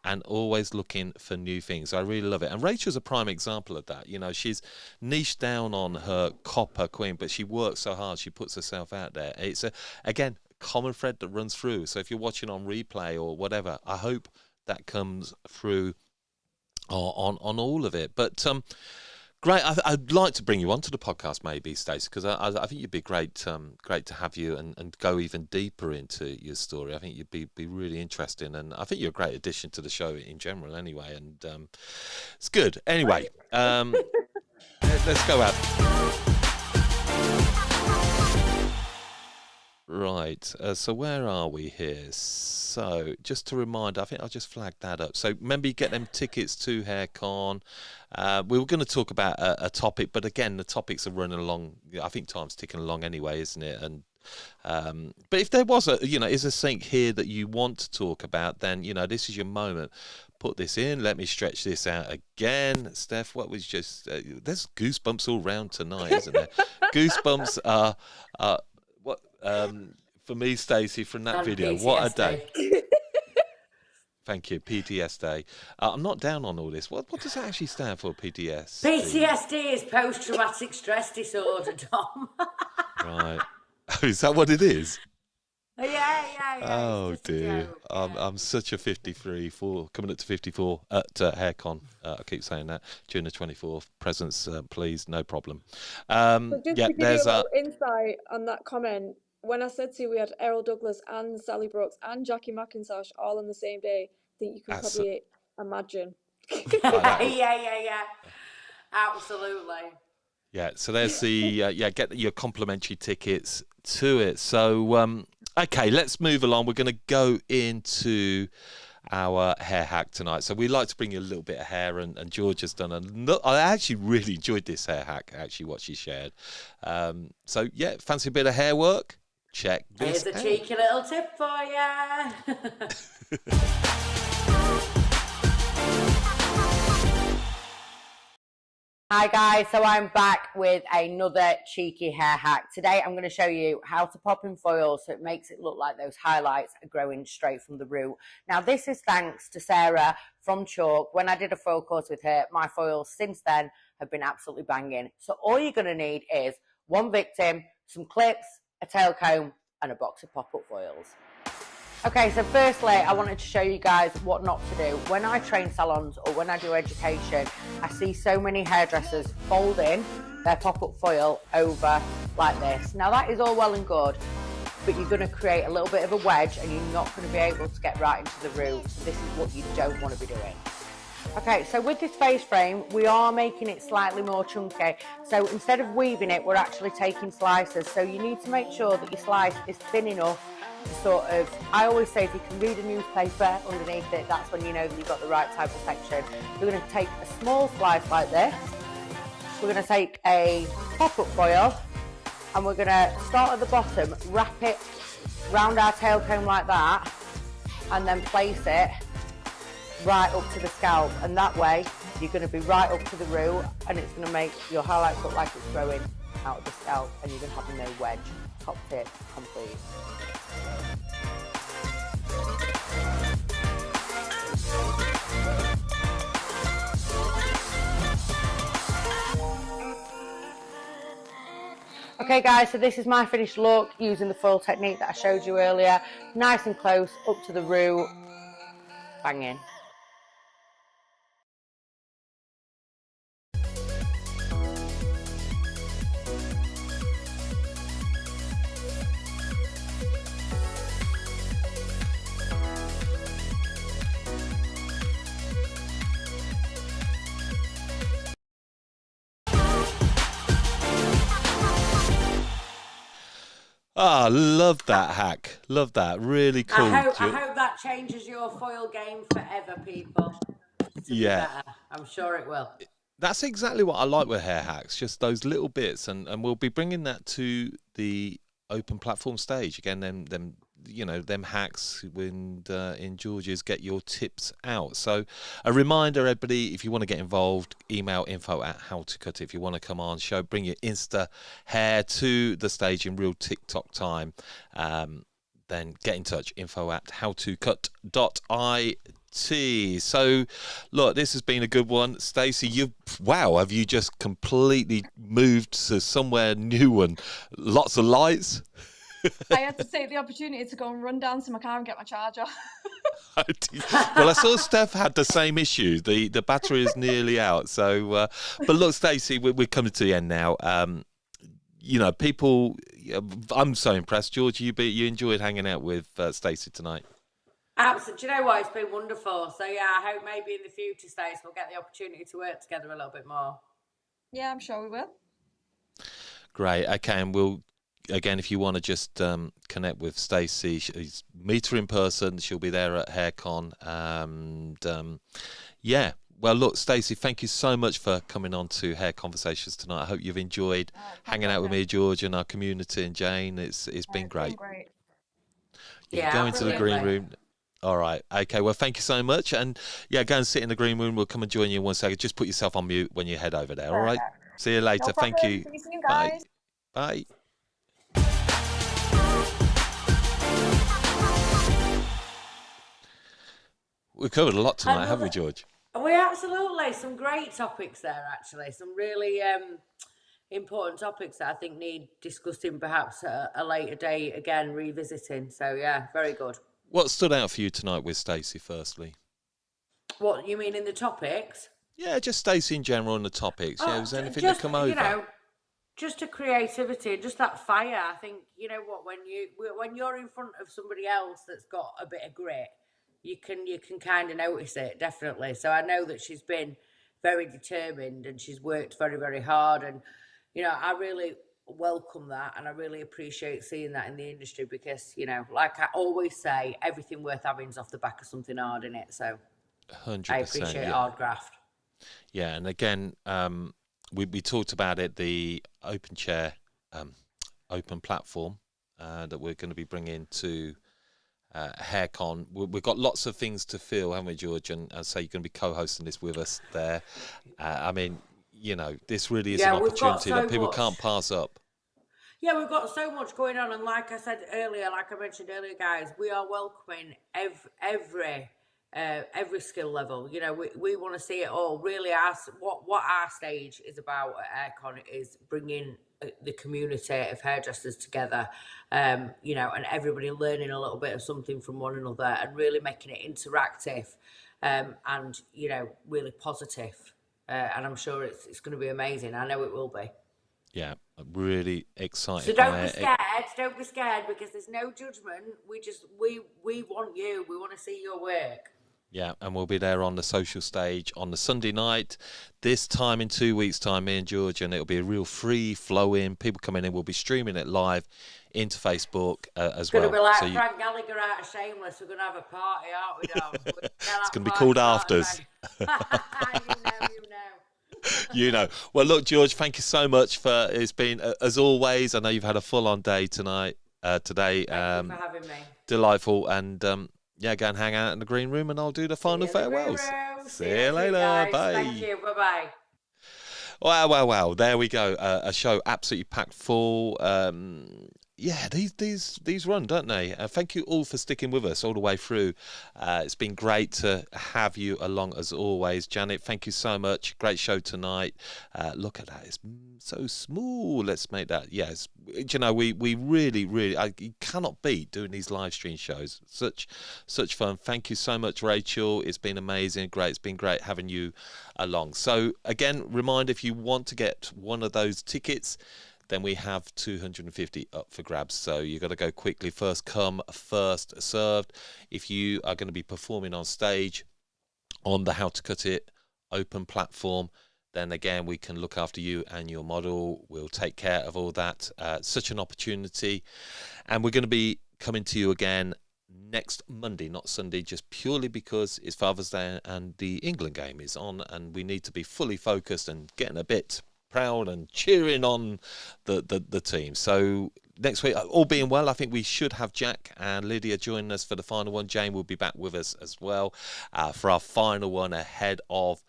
Speaker 1: and always looking for new things. I really love it. And Rachel's a prime example of that. You know, she's niched down on her copper queen, but she works so hard. She puts herself out there. It's again, common thread that runs through. So if you're watching on replay or whatever, I hope that comes through on all of it. But great. I'd like to bring you onto the podcast, maybe, Stacey, because I think you'd be great. Great to have you and go even deeper into your story. I think you'd be really interesting, and I think you're a great addition to the show in general, anyway. And it's good. Anyway, let's go out. Right, so where are we here? So just to remind, I think I'll just flag that up. So remember, you get them tickets to HairCon. We were going to talk about a topic, but again, the topics are running along. I think time's ticking along anyway, isn't it? And but if there was is a thing here that you want to talk about, then this is your moment. Put this in. Let me stretch this out again, Steph. What was just there's goosebumps all round tonight, isn't there? Goosebumps are. For me, Stacey, from that video,
Speaker 3: PTSD.
Speaker 1: what a day. Thank you, PTSD. I'm not down on all this. What does that actually stand for, PTSD?
Speaker 3: PTSD is post-traumatic stress disorder, Dom.
Speaker 1: Right. Is that what it is?
Speaker 3: Yeah.
Speaker 1: Oh,
Speaker 3: it's just a
Speaker 1: dear.
Speaker 3: joke,
Speaker 1: I'm such a 53, coming up to 54 at HairCon. I keep saying that. June the 24th. Presents, please, no problem.
Speaker 4: So just to give you a
Speaker 1: there's
Speaker 4: little insight on that comment, when I said to you we had Errol Douglas and Sally Brooks and Jackie McIntosh all on the same day, I think you can probably imagine.
Speaker 3: Yeah. Absolutely.
Speaker 1: Yeah, so there's the get your complimentary tickets to it. So okay, let's move along. We're going to go into our hair hack tonight. So we like to bring you a little bit of hair, and Georgia's done I actually really enjoyed this hair hack. Actually, what she shared. So yeah, fancy a bit of hair work? Check this
Speaker 3: Here's a
Speaker 1: out.
Speaker 3: cheeky little tip for you. Hi guys, so I'm back with another cheeky hair hack. Today I'm going to show you how to pop in foil so it makes it look like those highlights are growing straight from the root. Now this is thanks to Sarah from Chalk. When I did a foil course with her, my foils since then have been absolutely banging. So all you're going to need is one victim, some clips, a tail comb and a box of pop-up foils. Okay, so firstly, I wanted to show you guys what not to do. When I train salons or when I do education, I see so many hairdressers folding their pop-up foil over like this. Now that is all well and good, but you're going to create a little bit of a wedge and you're not going to be able to get right into the root. So this is what you don't want to be doing. Okay, so with this face frame, we are making it slightly more chunky. So instead of weaving it, we're actually taking slices. So you need to make sure that your slice is thin enough to sort of, I always say if you can read a newspaper underneath it, that's when you know that you've got the right type of section. We're going to take a small slice like this. We're going to take a pop-up foil and we're going to start at the bottom, wrap it round our tail comb like that, and then place it right up to the scalp, and that way you're going to be right up to the root and it's going to make your highlights look like it's growing out of the scalp and you're going to have no wedge. Top tip complete. Okay guys, so this is my finished look using the foil technique that I showed you earlier. Nice and close up to the root, banging.
Speaker 1: Ah, love that hack. Love that. Really cool.
Speaker 3: I hope that changes your foil game forever, people. To be better. I'm sure it will.
Speaker 1: That's exactly what I like with hair hacks, just those little bits, and we'll be bringing that to the open platform stage again. Them hacks in Georgia's Get Your Tips Out. So a reminder, everybody, if you want to get involved, email info@howtocut. If you want to come on show, bring your Insta hair to the stage in real TikTok time. then get in touch, info@howtocut.it. So, look, this has been a good one. Stacey, have you just completely moved to somewhere new and lots of lights?
Speaker 4: I had to take the opportunity to go and run down to my car and get my charger.
Speaker 1: Well, I saw Steph had the same issue. The battery is nearly out. So, but look, Stacey, we're coming to the end now. People, I'm so impressed. George, you enjoyed hanging out with Stacey tonight.
Speaker 3: Absolutely. Do you know what? It's been wonderful. So yeah, I hope maybe in the future, Stacey, we'll get the opportunity to work together a little bit more.
Speaker 4: Yeah, I'm sure we will.
Speaker 1: Great. Okay, and we'll, again, if you want to just connect with Stacey, meet her in person. She'll be there at HairCon. Yeah. Well, look, Stacey, thank you so much for coming on to Hair Conversations tonight. I hope you've enjoyed hanging out with me, George, and our community, and Jane. It's been great. You can go into the green room. All right. Okay. Well, thank you so much. And yeah, go and sit in the green room. We'll come and join you in 1 second. Just put yourself on mute when you head over there. All right. See you later. Thank you.
Speaker 4: See you soon, guys.
Speaker 1: Bye. We covered a lot tonight, haven't we, George?
Speaker 3: We absolutely. Some great topics there, actually. Some really important topics that I think need discussing perhaps at a later date, again, revisiting. So, yeah, very good.
Speaker 1: What stood out for you tonight with Stacey, firstly?
Speaker 3: What, you mean in the topics?
Speaker 1: Yeah, just Stacey in general and the topics. Yeah, was there anything that come over?
Speaker 3: Just a creativity, just that fire. I think, you know what, when you're in front of somebody else that's got a bit of grit, you can kind of notice it, definitely. So I know that she's been very determined and she's worked very, very hard. And, I really welcome that, and I really appreciate seeing that in the industry because, like I always say, everything worth having is off the back of something hard in it. So
Speaker 1: 100%,
Speaker 3: I appreciate hard graft.
Speaker 1: Yeah, and again, we talked about it, the open chair, open platform that we're going to be bringing to HairCon. We've got lots of things to fill, haven't we, George? And I say you're going to be co-hosting this with us there. I mean, this really is an opportunity that people can't pass up.
Speaker 3: Yeah, we've got so much going on, and like I said earlier, like I mentioned earlier, guys, we are welcoming every skill level. We want to see it all. Really, what our stage is about at HairCon is bringing the community of hairdressers together, and everybody learning a little bit of something from one another, and really making it interactive, and really positive. And I'm sure it's going to be amazing. I know it will be.
Speaker 1: Yeah, I'm really excited.
Speaker 3: So don't be scared. Don't be scared because there's no judgment. We want you. We want to see your work.
Speaker 1: Yeah, and we'll be there on the social stage on the Sunday night. This time in 2 weeks' time, me and George, and it'll be a real free flowing. People coming in. We'll be streaming it live into Facebook as well.
Speaker 3: It's going to be like Frank Gallagher out of Shameless. We're going to have a party, aren't we, Dom?
Speaker 1: It's going to be called Afters.
Speaker 3: You know.
Speaker 1: Well, look, George, thank you so much it's been, as always, I know you've had a full-on day today.
Speaker 3: Thank you for having me.
Speaker 1: Delightful. And go and hang out in the green room, and I'll do the final farewells. See you later.
Speaker 3: Guys.
Speaker 1: Bye.
Speaker 3: Thank you. Bye-bye.
Speaker 1: Wow. There we go. A show absolutely packed full. These run, don't they? Thank you all for sticking with us all the way through. It's been great to have you along as always. Janet, thank you so much. Great show tonight. Look at that. It's so small. Let's make that. Yes. We really, you cannot beat doing these live stream shows. Such fun. Thank you so much, Rachel. It's been amazing. Great. It's been great having you along. So again, reminder, if you want to get one of those tickets, then we have 250 up for grabs. So you got to go quickly. First come, first served. If you are going to be performing on stage on the How to Cut It open platform, then again, we can look after you and your model. We'll take care of all that. Such an opportunity. And we're going to be coming to you again next Monday, not Sunday, just purely because it's Father's Day and the England game is on, and we need to be fully focused and getting a bit proud and cheering on the team. So next week, all being well, I think we should have Jack and Lydia joining us for the final one. Jane will be back with us as well for our final one ahead of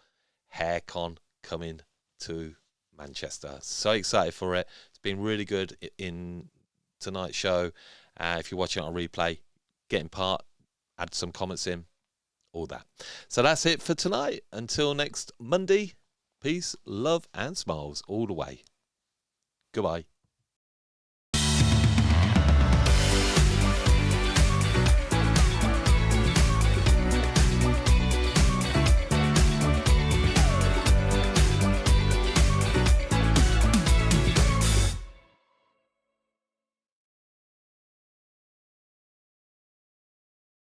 Speaker 1: HairCon coming to Manchester. So excited for it. It's been really good in tonight's show, If you're watching it on replay, get in part, add some comments in, all that. So that's it for tonight. Until next Monday, peace, love, and smiles all the way. Goodbye.